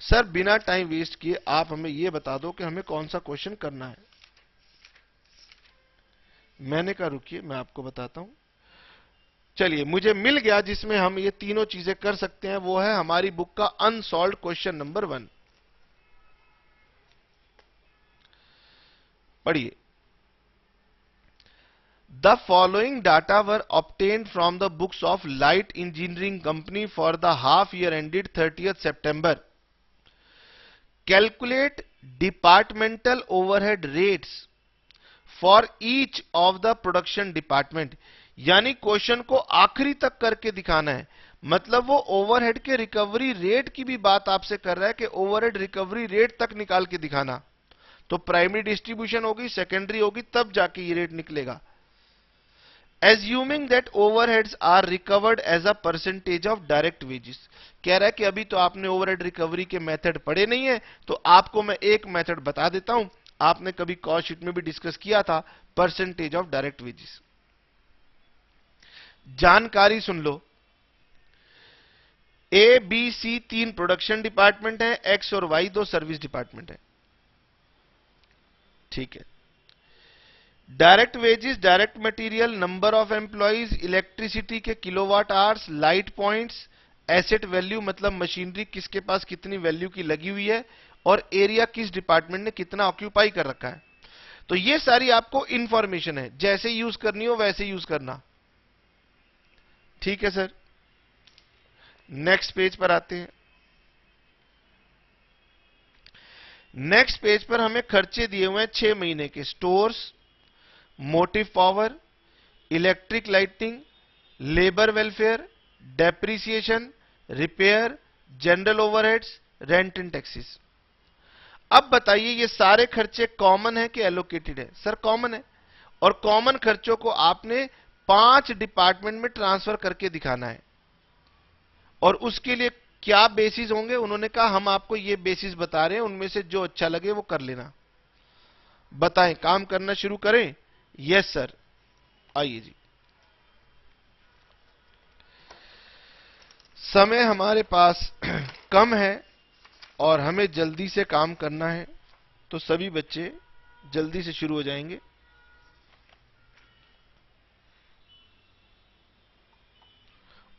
सर बिना टाइम वेस्ट किए आप हमें यह बता दो कि हमें कौन सा क्वेश्चन करना है। मैंने कहा रुकिए मैं आपको बताता हूं। चलिए मुझे मिल गया जिसमें हम ये तीनों चीजें कर सकते हैं, वो है हमारी बुक का अनसॉल्व्ड क्वेश्चन नंबर 1। पढ़िए। The following data were obtained from the books of Light Engineering Company for the half year ended 30th September. Calculate departmental overhead rates for each of the production department. यानी question को आखिरी तक करके दिखाना है, मतलब वो ओवरहेड के रिकवरी रेट की भी बात आपसे कर रहा है कि ओवरहेड रिकवरी रेट तक निकाल के दिखाना। तो प्राइमरी डिस्ट्रीब्यूशन होगी, सेकेंडरी होगी, तब जाके ये रेट निकलेगा। Assuming that overheads are recovered as a percentage of direct wages. कह रहा है कि अभी तो आपने ओवरहेड रिकवरी के मेथड पढ़े नहीं है, तो आपको मैं एक मेथड बता देता हूं, आपने कभी कॉस्ट शीट में भी डिस्कस किया था, परसेंटेज ऑफ डायरेक्ट वेजेस। जानकारी सुन लो, A B C 3 production department है, एक्स और वाई 2 सर्विस डिपार्टमेंट है। ठीक है। Direct wages, direct material, number of employees, electricity के kilowatt hours, light points, asset value मतलब मशीनरी किसके पास कितनी वैल्यू की लगी हुई है, और एरिया किस डिपार्टमेंट ने कितना ऑक्यूपाई कर रखा है। तो ये सारी आपको इंफॉर्मेशन है, जैसे यूज करनी हो वैसे यूज करना। ठीक है सर। नेक्स्ट पेज पर आते हैं। नेक्स्ट पेज पर हमें खर्चे दिए हुए हैं 6 महीने के। Stores, motive power, electric lighting, labour welfare, depreciation, repair, general overheads, rent and taxes. अब बताइए ये सारे खर्चे कॉमन है कि एलोकेटेड है? सर कॉमन है। और कॉमन खर्चों को आपने 5 डिपार्टमेंट में ट्रांसफर करके दिखाना है। और उसके लिए क्या बेसिस होंगे? उन्होंने कहा हम आपको ये बेसिस बता रहे हैं, उनमें से जो अच्छा लगे वो कर लेना। बताएं, काम करना शुरू करें? Yes sir. आइए जी। समय हमारे पास कम है और हमें जल्दी से काम करना है, तो सभी बच्चे जल्दी से शुरू हो जाएंगे।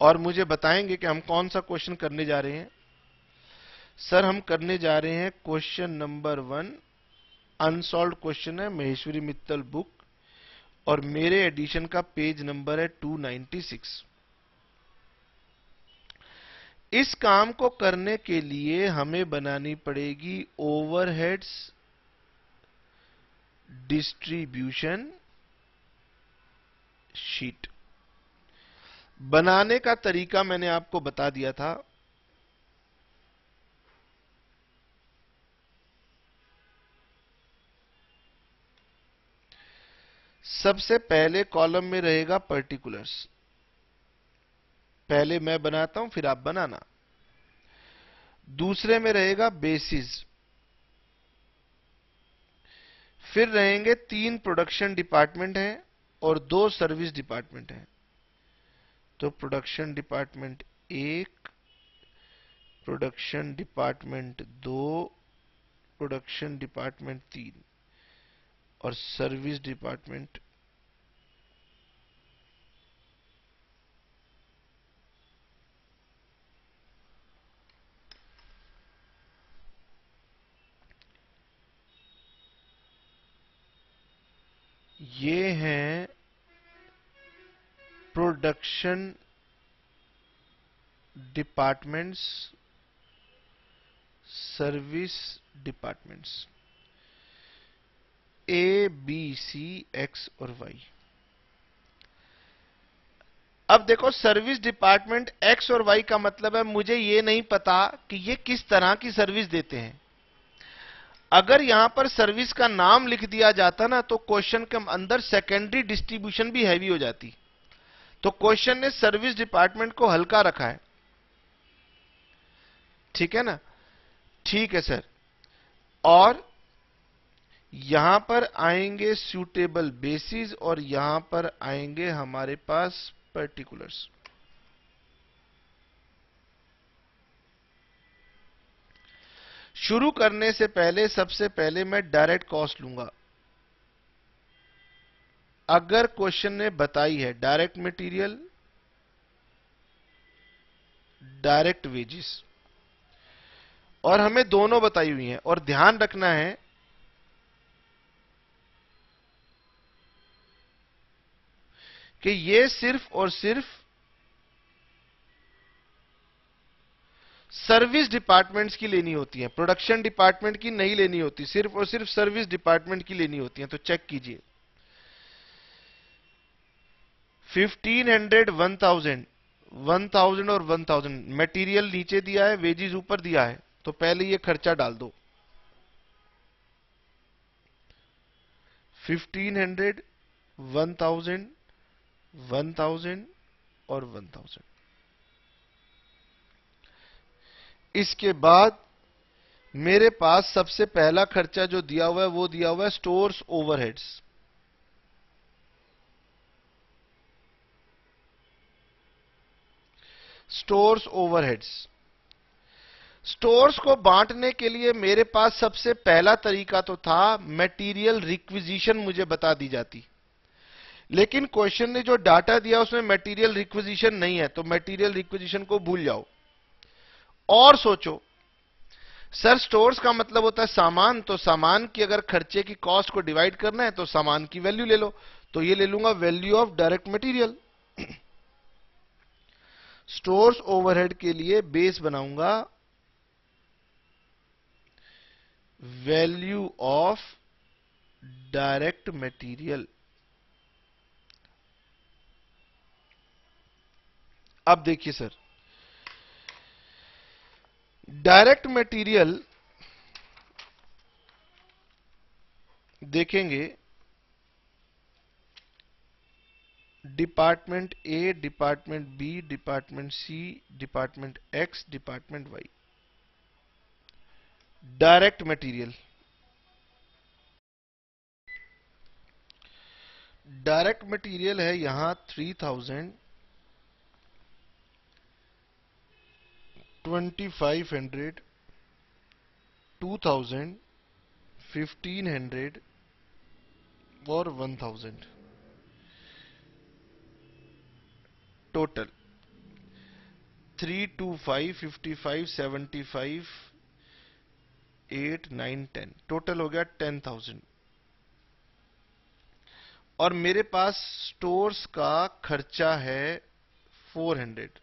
और मुझे बताएंगे कि हम कौन सा क्वेश्चन करने जा रहे हैं। सर हम करने जा रहे हैं क्वेश्चन नंबर 1, अनसॉल्व्ड क्वेश्चन है, महेश्वरी मित्तल बुक, और मेरे एडिशन का पेज नंबर है 296। इस काम को करने के लिए हमें बनानी पड़ेगी ओवरहेड्स डिस्ट्रीब्यूशन शीट। बनाने का तरीका मैंने आपको बता दिया था। सबसे पहले कॉलम में रहेगा पर्टिकुलर्स। पहले मैं बनाता हूं, फिर आप बनाना। दूसरे में रहेगा बेसिस। फिर रहेंगे 3 प्रोडक्शन डिपार्टमेंट हैं और 2 सर्विस डिपार्टमेंट हैं। तो production department 1, production department 2, production department 3 और सर्विस डिपार्टमेंट। ये हैं production departments, service departments A B C X और वाई। अब देखो सर्विस डिपार्टमेंट एक्स और वाई का मतलब है मुझे ये नहीं पता कि ये किस तरह की सर्विस देते हैं। अगर यहां पर सर्विस का नाम लिख दिया जाता ना तो क्वेश्चन के अंदर सेकेंडरी डिस्ट्रीब्यूशन भी हैवी हो जाती। तो क्वेश्चन ने सर्विस डिपार्टमेंट को हल्का रखा है। ठीक है ना? ठीक है सर। और यहां पर आएंगे सूटेबल बेसिस और यहां पर आएंगे हमारे पास पर्टिकुलर्स। शुरू करने से पहले सबसे पहले मैं डायरेक्ट कॉस्ट लूंगा। अगर क्वेश्चन ने बताई है डायरेक्ट मटेरियल, डायरेक्ट वेजेस, और हमें दोनों बताई हुई हैं, और ध्यान रखना है कि ये सिर्फ और सिर्फ सर्विस डिपार्टमेंट्स की लेनी होती है, प्रोडक्शन डिपार्टमेंट की नहीं लेनी होती, सिर्फ और सिर्फ सर्विस डिपार्टमेंट की लेनी होती है। तो चेक कीजिए 1500, 1000, 1000 और 1000। मटेरियल नीचे दिया है, वेजेस ऊपर दिया है, तो पहले ये खर्चा डाल दो। 1500, 1000, 1000 और 1000। इसके बाद मेरे पास सबसे पहला खर्चा जो दिया हुआ है वो दिया हुआ है stores overheads. Stores overheads. Stores को बांटने के लिए मेरे पास सबसे पहला तरीका तो था मटेरियल रिक्विजिशन मुझे बता दी जाती, लेकिन क्वेश्चन ने जो डाटा दिया उसमें मटेरियल रिक्विजिशन नहीं है, तो मटेरियल रिक्विजिशन को भूल जाओ और सोचो। सर स्टोर्स का मतलब होता है सामान, तो सामान की अगर खर्चे की कॉस्ट को डिवाइड करना है तो सामान की वैल्यू ले लो, तो ये ले लूंगा value of direct material. Stores overhead के लिए बेस बनाऊंगा वैल्यू ऑफ डायरेक्ट मटेरियल। अब देखिए सर, डायरेक्ट मटेरियल देखेंगे department A, department B, department C, department X, department Y. Direct material, direct material है यहां 3000, 2500, 2000, 1500 और 1000। टोटल 325, 55, 75, 8, 9, 10, टोटल हो गया 10,000। और मेरे पास स्टोर्स का खर्चा है 400।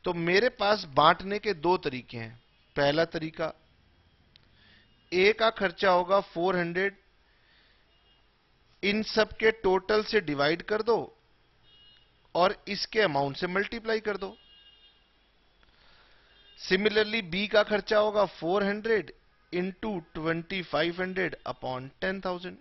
तो मेरे पास बांटने के दो तरीके हैं। पहला तरीका, ए का खर्चा होगा 400, इन सब के टोटल से डिवाइड कर दो और इसके अमाउंट से मल्टीप्लाई कर दो। सिमिलरली बी का खर्चा होगा 400 इंटू 2500 अपॉन 10,000।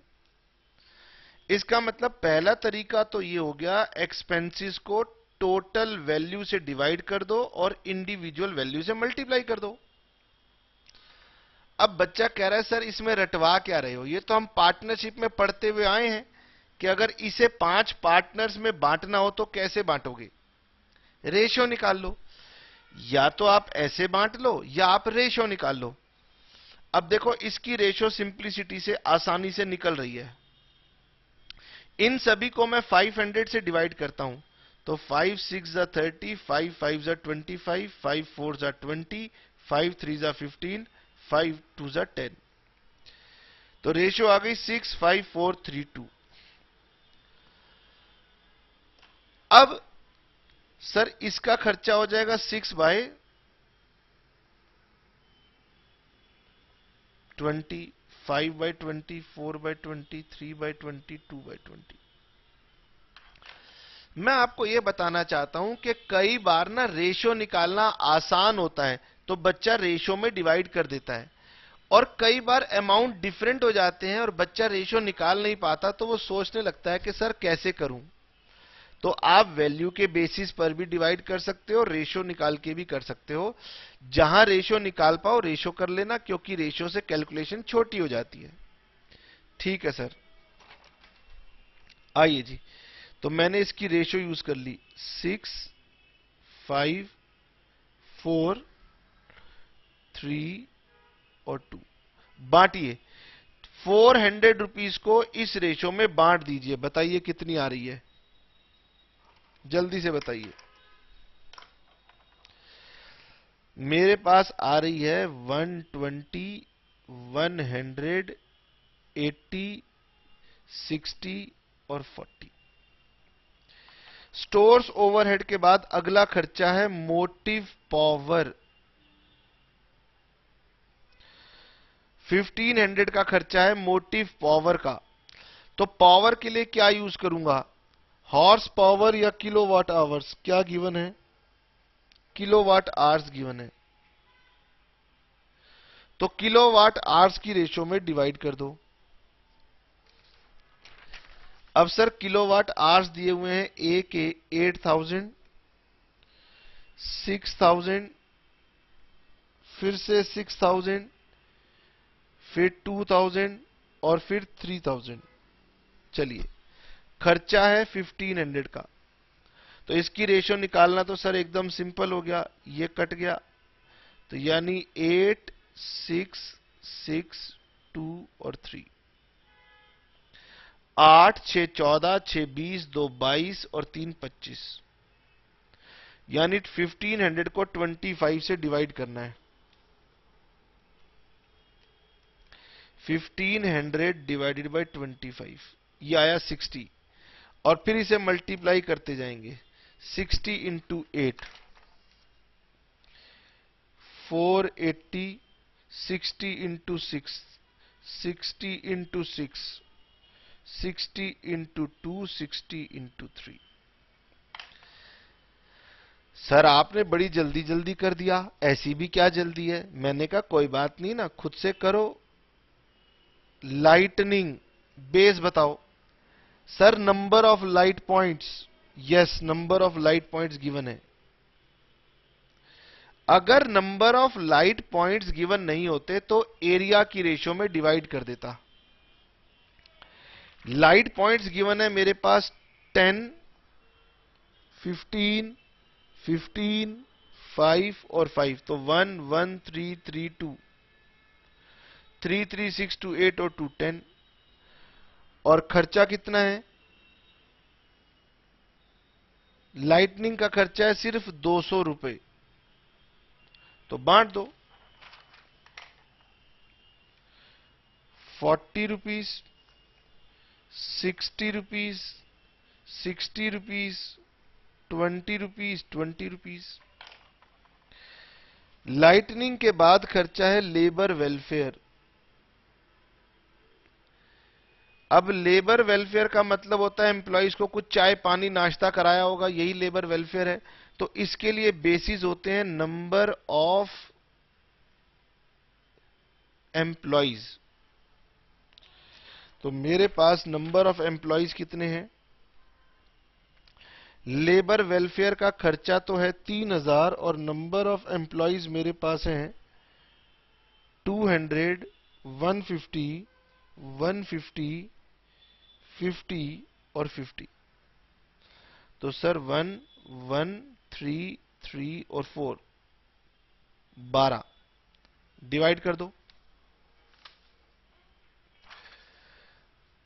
इसका मतलब पहला तरीका तो ये हो गया, एक्सपेंसेस को टोटल वैल्यू से डिवाइड कर दो और इंडिविजुअल वैल्यू से मल्टीप्लाई कर दो। अब बच्चा कह रहा है सर इसमें रटवा क्या रहे हो, ये तो हम पार्टनरशिप में पढ़ते हुए आए हैं कि अगर इसे 5 पार्टनर्स में बांटना हो तो कैसे बांटोगे, रेशियो निकाल लो। या तो आप ऐसे बांट लो या आप रेशियो निकाल लो। अब देखो इसकी रेशियो सिंप्लिसिटी से आसानी से निकल रही है। इन सभी को मैं 500 से डिवाइड करता हूं, तो 5 6 जा 30, 5 5 जा 25, 5 4 जा 20, 5 3 जा 15, 5 2 जा 10। तो रेशियो आ गई 6 5 4 3 2। अब सर इसका खर्चा हो जाएगा 6 by 20, 5 by 20, 4 by 20, 3 by 20, 2 by 20। मैं आपको यह बताना चाहता हूं कि कई बार ना रेशियो निकालना आसान होता है तो बच्चा रेशियो में डिवाइड कर देता है, और कई बार अमाउंट डिफरेंट हो जाते हैं और बच्चा रेशियो निकाल नहीं पाता तो वो सोचने लगता है कि सर कैसे करूं। तो आप वैल्यू के बेसिस पर भी डिवाइड कर सकते हो, रेशियो निकाल के भी कर सकते हो। जहां रेशियो निकाल पाओ रेशियो कर लेना, क्योंकि रेशियो से कैलकुलेशन छोटी हो जाती है। ठीक है सर, आइए जी, तो मैंने इसकी रेशियो यूज कर ली 6 5 4 3 और 2। बांटिए 400 रुपीज को इस रेशियो में बांट दीजिए, बताइए कितनी आ रही है, जल्दी से बताइए। मेरे पास आ रही है 120, 100, 80, 60 और 40। स्टोर्स ओवरहेड के बाद अगला खर्चा है मोटिव पावर। 1500 का खर्चा है मोटिव पावर का। तो पावर के लिए क्या यूज करूंगा, हॉर्स पावर या किलोवाट आवर्स, क्या गिवन है, किलोवाट आवर्स गिवन है। तो किलोवाट आवर्स की रेशियो में डिवाइड कर दो। अब सर किलोवाट आवर्स दिए हुए हैं ए के 8000, 6000, फिर से 6000, फिर 2000 और फिर 3000। चलिए खर्चा है 1500 का। तो इसकी रेशियो निकालना तो सर एकदम सिंपल हो गया, ये कट गया, तो यानी 8, 6, 6, 2 और 3। 8, 6, 14, 6, 20, 2, 22 और 3, 25। यानी 1500 को 25 से डिवाइड करना है। 1500 डिवाइडेड बाय 25, ये आया 60। और फिर इसे मल्टीप्लाई करते जाएंगे। 60 into 8, 480, 60 into 6, 60 into 6, 60 into 2, 60 into 3। Sir आपने बड़ी जल्दी जल्दी कर दिया, ऐसी भी क्या जल्दी है? मैंने कहा कोई बात नहीं ना, खुद से करो। लाइटनिंग बेस बताओ। Sir number of light points, yes number of light points given है। अगर number of light points given नहीं होते तो एरिया की रेशियो में डिवाइड कर देता। लाइट पॉइंट्स गिवन है मेरे पास 10, 15, 15, 5 और 5, तो 1, 1, 3, 3, 2, 3, 3, 6, 2, 8 और 2, 10। और खर्चा कितना है? लाइटनिंग का खर्चा है सिर्फ 200 रुपए, तो बांट दो। 40 rupees, 60 rupees, 60 rupees, 20 rupees, 20 rupees. Lightning के बाद खर्चा है लेबर वेलफेयर। अब लेबर वेलफेयर का मतलब होता है एम्प्लॉइज को कुछ चाय पानी नाश्ता कराया होगा, यही लेबर वेलफेयर है। तो इसके लिए बेसिस होते हैं नंबर ऑफ एम्प्लॉइज। तो मेरे पास नंबर ऑफ एम्प्लॉइज कितने हैं? लेबर वेलफेयर का खर्चा तो है 3000 और नंबर ऑफ एम्प्लॉइज मेरे पास हैं 200, 150, 150, 50 और 50। तो सर 1, 1, 3, 3 और 4, 12 डिवाइड कर दो।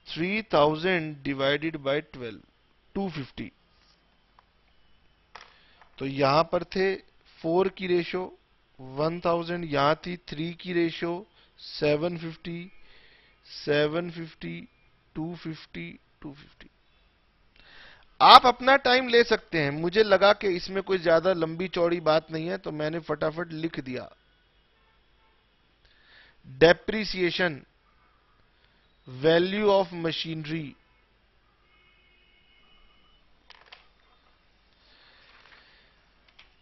3000 डिवाइडेड बाय 12, 250। तो यहां पर थे 4 की रेशो 1000, यहां थी 3 की रेशो 750, 750, 250, 250। आप अपना टाइम ले सकते हैं, मुझे लगा कि इसमें कोई ज्यादा लंबी चौड़ी बात नहीं है तो मैंने फटाफट लिख दिया। Depreciation, value of machinery.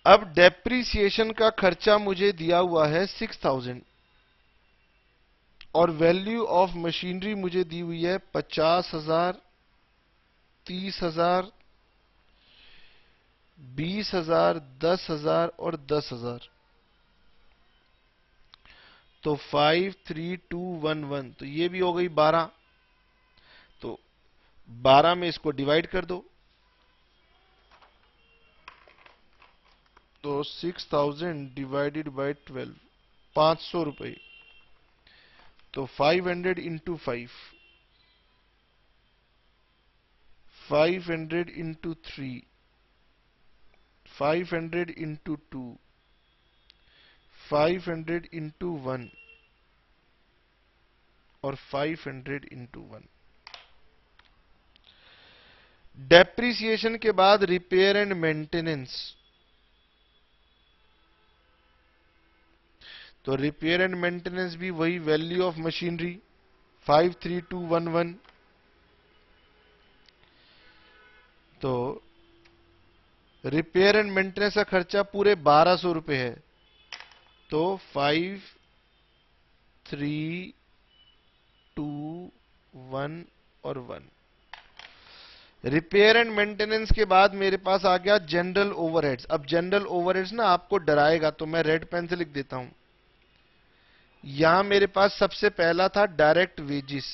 अब डेप्रिसिएशन का खर्चा मुझे दिया हुआ है 6000 और वैल्यू ऑफ मशीनरी मुझे दी हुई है 50,000, 30,000, 20,000, 10,000 और 10,000। तो 5, 3, 2, 1, 1, तो ये भी हो गई 12। तो 12 में इसको डिवाइड कर दो, तो 6000 डिवाइडेड बाय 12, 500 रुपए। तो 500 इंटू 5, 500 इंटू 3, 500 इंटू 2, 500 इंटू 1 और 500 इंटू 1। डेप्रिसिएशन के बाद रिपेयर एंड मेंटेनेंस। तो रिपेयर एंड मेंटेनेंस भी वही वैल्यू ऑफ मशीनरी 53211। तो रिपेयर एंड मेंटेनेंस का खर्चा पूरे 1200 रुपए है। तो 5, 3, 2, 1 और 1। रिपेयर एंड मेंटेनेंस के बाद मेरे पास आ गया जनरल ओवरहेड्स। अब जनरल ओवरहेड्स ना आपको डराएगा, तो मैं रेड पेन से लिख देता हूं। यहां मेरे पास सबसे पहला था डायरेक्ट वेजिस,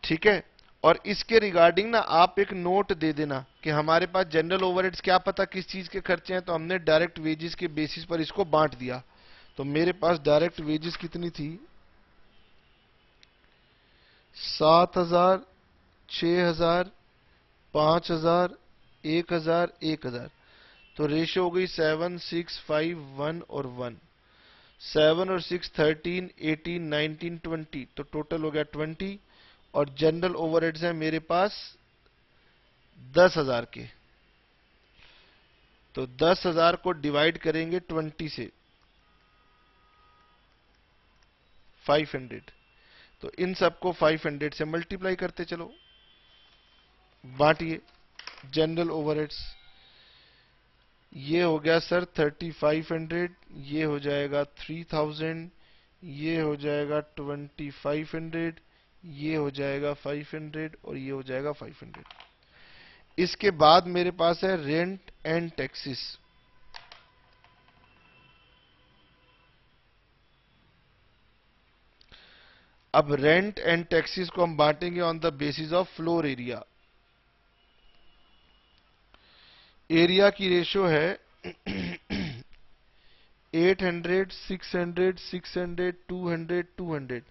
ठीक है। और इसके रिगार्डिंग ना आप एक नोट दे देना कि हमारे पास जनरल ओवरहेड्स क्या पता किस चीज के खर्चे हैं, तो हमने डायरेक्ट वेजेस के बेसिस पर इसको बांट दिया। तो मेरे पास डायरेक्ट वेजेस कितनी थी, 7,000, 6,000, 5,000, 1,000, 1,000। तो रेशियो हो गई 7, 6, 5, 1 और 1। 7 और 6 13, 18, 19, 20, तो टोटल हो गया 20। और जनरल ओवरहेड्स हैं मेरे पास 10,000 के। तो 10,000 को डिवाइड करेंगे 20 से, 500। तो इन सबको 500 से मल्टीप्लाई करते चलो, बांटिए जनरल ओवरहेड्स। ये हो गया सर 3500, ये हो जाएगा 3000, ये हो जाएगा 2500, ये हो जाएगा 500 और ये हो जाएगा 500। इसके बाद मेरे पास है रेंट एंड टैक्सेस। अब रेंट एंड टैक्सेस को हम बांटेंगे on the basis of floor area. Area की रेशियो है 800, 600, 600, 200, 200।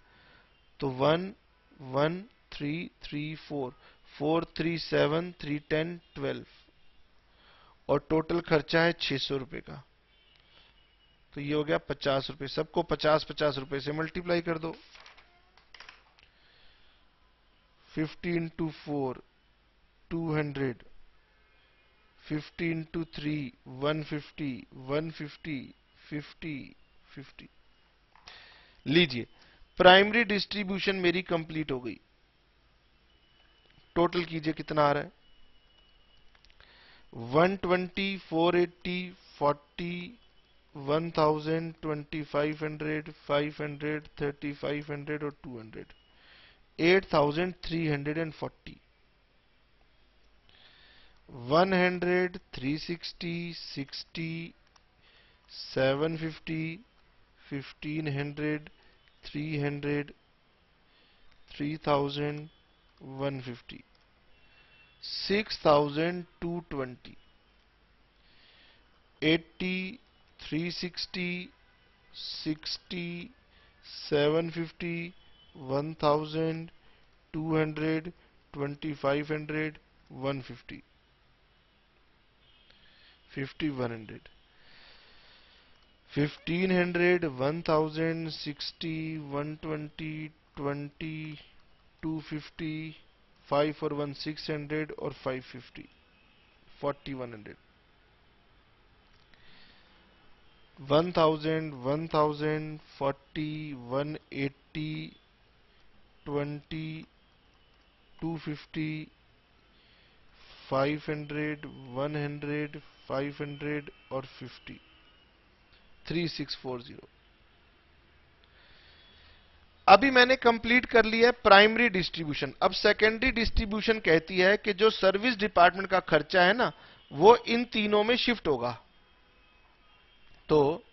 तो 1, 1, 3, 3, 4, 4, 3, 7, 3, 10, 12 और टोटल खर्चा है 600 रुपए का। तो ये हो गया 50 रुपए। सबको 50-50 रुपए से मल्टीप्लाई कर दो। 50 इंटू 4 200, 50 इंटू 3 150, 150, 50, 50। लीजिए प्राइमरी डिस्ट्रीब्यूशन मेरी कंप्लीट हो गई। टोटल कीजिए कितना आ रहा है, 120, 480, 40, 1000, 2500, 500, 3500 और 200, 8340। 100, 360, 60, 750, 1500, 300, 3000, 150, 6220, 80, 360, 60, 750, 1000, 200, 2500, 150, 5100, 1500, 1000, 60, 120, 20, 250, 5 और 1 600 और 550, 4100, 1000, 1000, 40, 180, 20, 250, 500, 100, 500 और 50, 3640। अभी मैंने कंप्लीट कर लिया है प्राइमरी डिस्ट्रीब्यूशन। अब सेकेंडरी डिस्ट्रीब्यूशन कहती है कि जो सर्विस डिपार्टमेंट का खर्चा है ना, वो इन तीनों में शिफ्ट होगा। तो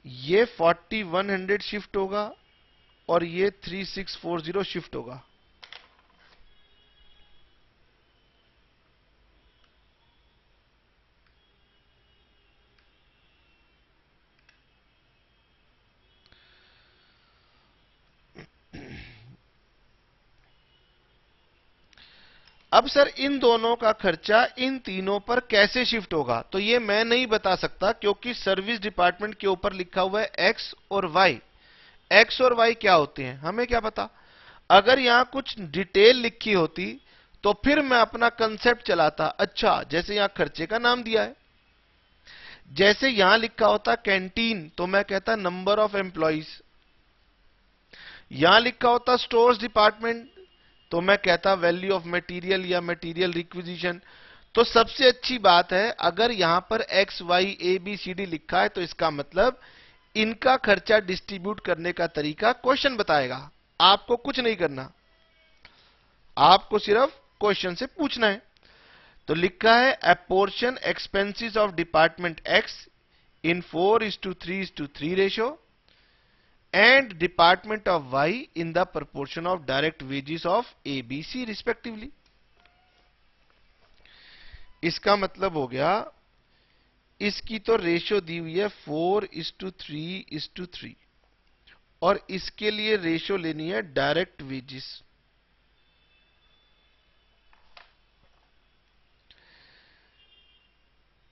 ये 4100 शिफ्ट होगा और ये 3640 शिफ्ट होगा। अब सर इन दोनों का खर्चा इन तीनों पर कैसे शिफ्ट होगा, तो ये मैं नहीं बता सकता, क्योंकि सर्विस डिपार्टमेंट के ऊपर लिखा हुआ है एक्स और वाई। एक्स और वाई क्या होते हैं हमें क्या पता। अगर यहां कुछ डिटेल लिखी होती तो फिर मैं अपना कंसेप्ट चलाता। अच्छा, जैसे यहां खर्चे का नाम दिया है, जैसे यहां लिखा होता कैंटीन तो मैं कहता नंबर ऑफ एम्प्लॉइज। यहां लिखा होता स्टोर्स डिपार्टमेंट तो मैं कहता वैल्यू ऑफ मटेरियल या मटेरियल रिक्विजिशन। तो सबसे अच्छी बात है, अगर यहां पर X Y A B C D लिखा है तो इसका मतलब इनका खर्चा डिस्ट्रीब्यूट करने का तरीका क्वेश्चन बताएगा। आपको कुछ नहीं करना, आपको सिर्फ क्वेश्चन से पूछना है। तो लिखा है apportion expenses of department x in 4:3:3 ratio and department of Y in the proportion of direct wages of A, B, C respectively। इसका मतलब हो गया, इसकी तो रेशियो दी हुई है 4:3:3 और इसके लिए रेशियो लेनी है direct wages.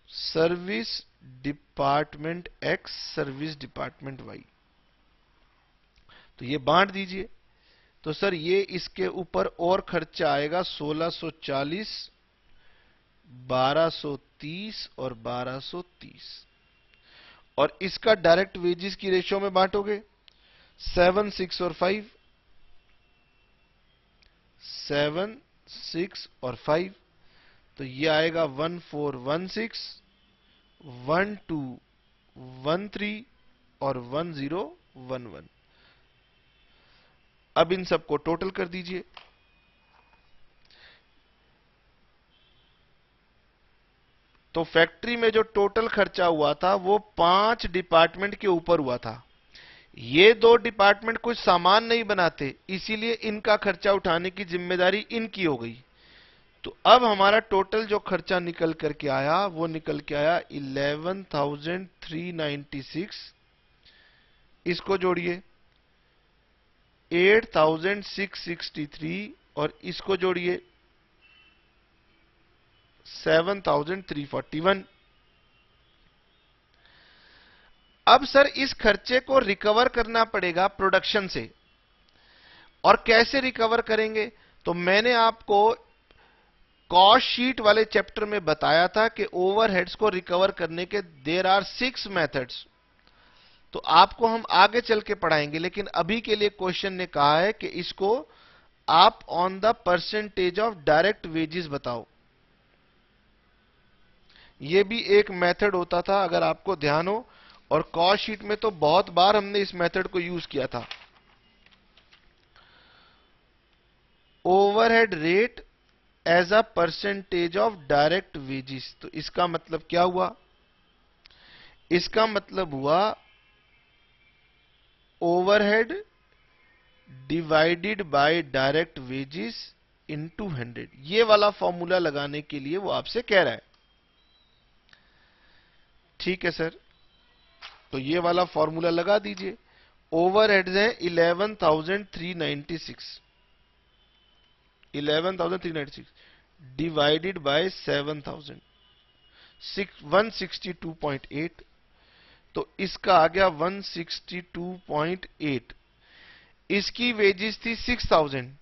Service department X, service department Y, तो ये बांट दीजिए। तो सर ये इसके ऊपर और खर्चा आएगा 1640, 1230 और 1230, और इसका डायरेक्ट वेजेस की रेशियो में बांटोगे 7, 6 और 5, 7, 6 और 5, तो ये आएगा 1416, 1213 और 1011। अब इन सबको टोटल कर दीजिए। तो फैक्ट्री में जो टोटल खर्चा हुआ था वो 5 डिपार्टमेंट के ऊपर हुआ था। ये 2 डिपार्टमेंट कुछ सामान नहीं बनाते, इसीलिए इनका खर्चा उठाने की जिम्मेदारी इनकी हो गई। तो अब हमारा टोटल जो खर्चा निकल करके आया वो निकल के आया 11,396। इसको जोड़िए 8,663 और इसको जोड़िए 7,341। अब सर इस खर्चे को रिकवर करना पड़ेगा प्रोडक्शन से, और कैसे रिकवर करेंगे? तो मैंने आपको कॉस्ट शीट वाले चैप्टर में बताया था कि ओवरहेड्स को रिकवर करने के देयर आर 6 मेथड्स। तो आपको हम आगे चल के पढ़ाएंगे, लेकिन अभी के लिए क्वेश्चन ने कहा है कि इसको आप on the percentage of direct wages बताओ। यह भी एक मेथड होता था, अगर आपको ध्यान हो, और कॉस्ट शीट में तो बहुत बार हमने इस मेथड को यूज किया था। Overhead rate as a percentage of direct wages, तो इसका मतलब क्या हुआ? इसका मतलब हुआ overhead divided by direct wages into 100। ये वाला फॉर्मूला लगाने के लिए वो आपसे कह रहा है। ठीक है सर, तो ये वाला फॉर्मूला लगा दीजिए। ओवरहेड्स है 11,396, 11,396 डिवाइडेड बाय 7,000, 162.8, तो इसका आ गया 162.8। इसकी वेजेस थी 6,000,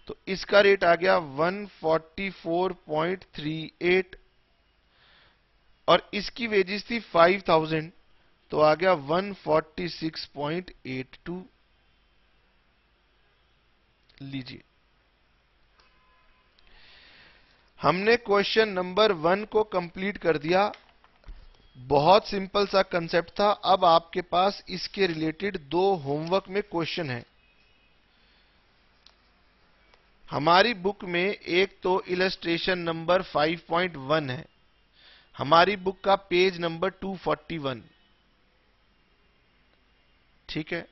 तो इसका रेट आ गया 144.38, और इसकी वेजेस थी 5,000, तो आ गया 146.82। लीजिए, हमने क्वेश्चन नंबर 1 को कंप्लीट कर दिया। बहुत सिंपल सा कंसेप्ट था। अब आपके पास इसके रिलेटेड 2 होमवर्क में क्वेश्चन है। हमारी बुक में एक तो इलस्ट्रेशन नंबर 5.1 है, हमारी बुक का पेज नंबर 241। ठीक है,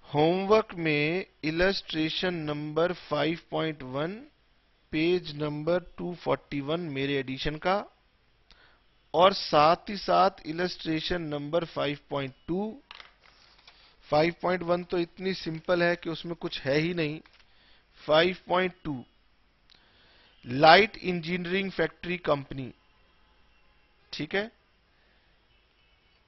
होमवर्क में इलस्ट्रेशन नंबर 5.1 पेज नंबर 241 मेरे एडिशन का, और साथ ही साथ इलस्ट्रेशन नंबर 5.2। 5.1 तो इतनी सिंपल है कि उसमें कुछ है ही नहीं। 5.2 लाइट इंजीनियरिंग फैक्ट्री कंपनी। ठीक है,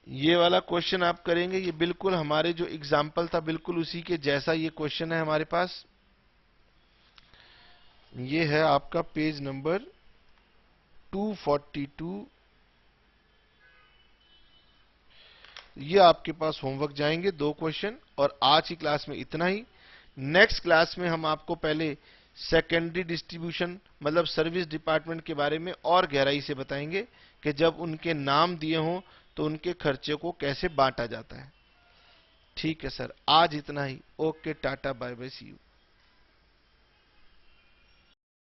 ये वाला क्वेश्चन आप करेंगे। ये बिल्कुल हमारे जो एग्जाम्पल था बिल्कुल उसी के जैसा ये क्वेश्चन है हमारे पास। ये है आपका पेज नंबर 242। ये आपके पास होमवर्क जाएंगे 2 क्वेश्चन, और आज की क्लास में इतना ही। नेक्स्ट क्लास में हम आपको पहले सेकेंडरी डिस्ट्रीब्यूशन मतलब सर्विस डिपार्टमेंट के बारे में और गहराई से बताएंगे कि जब उनके नाम दिए हों तो उनके खर्चे को कैसे बांटा जाता है। ठीक है सर, आज इतना ही। Okay, tata, bye bye, see you.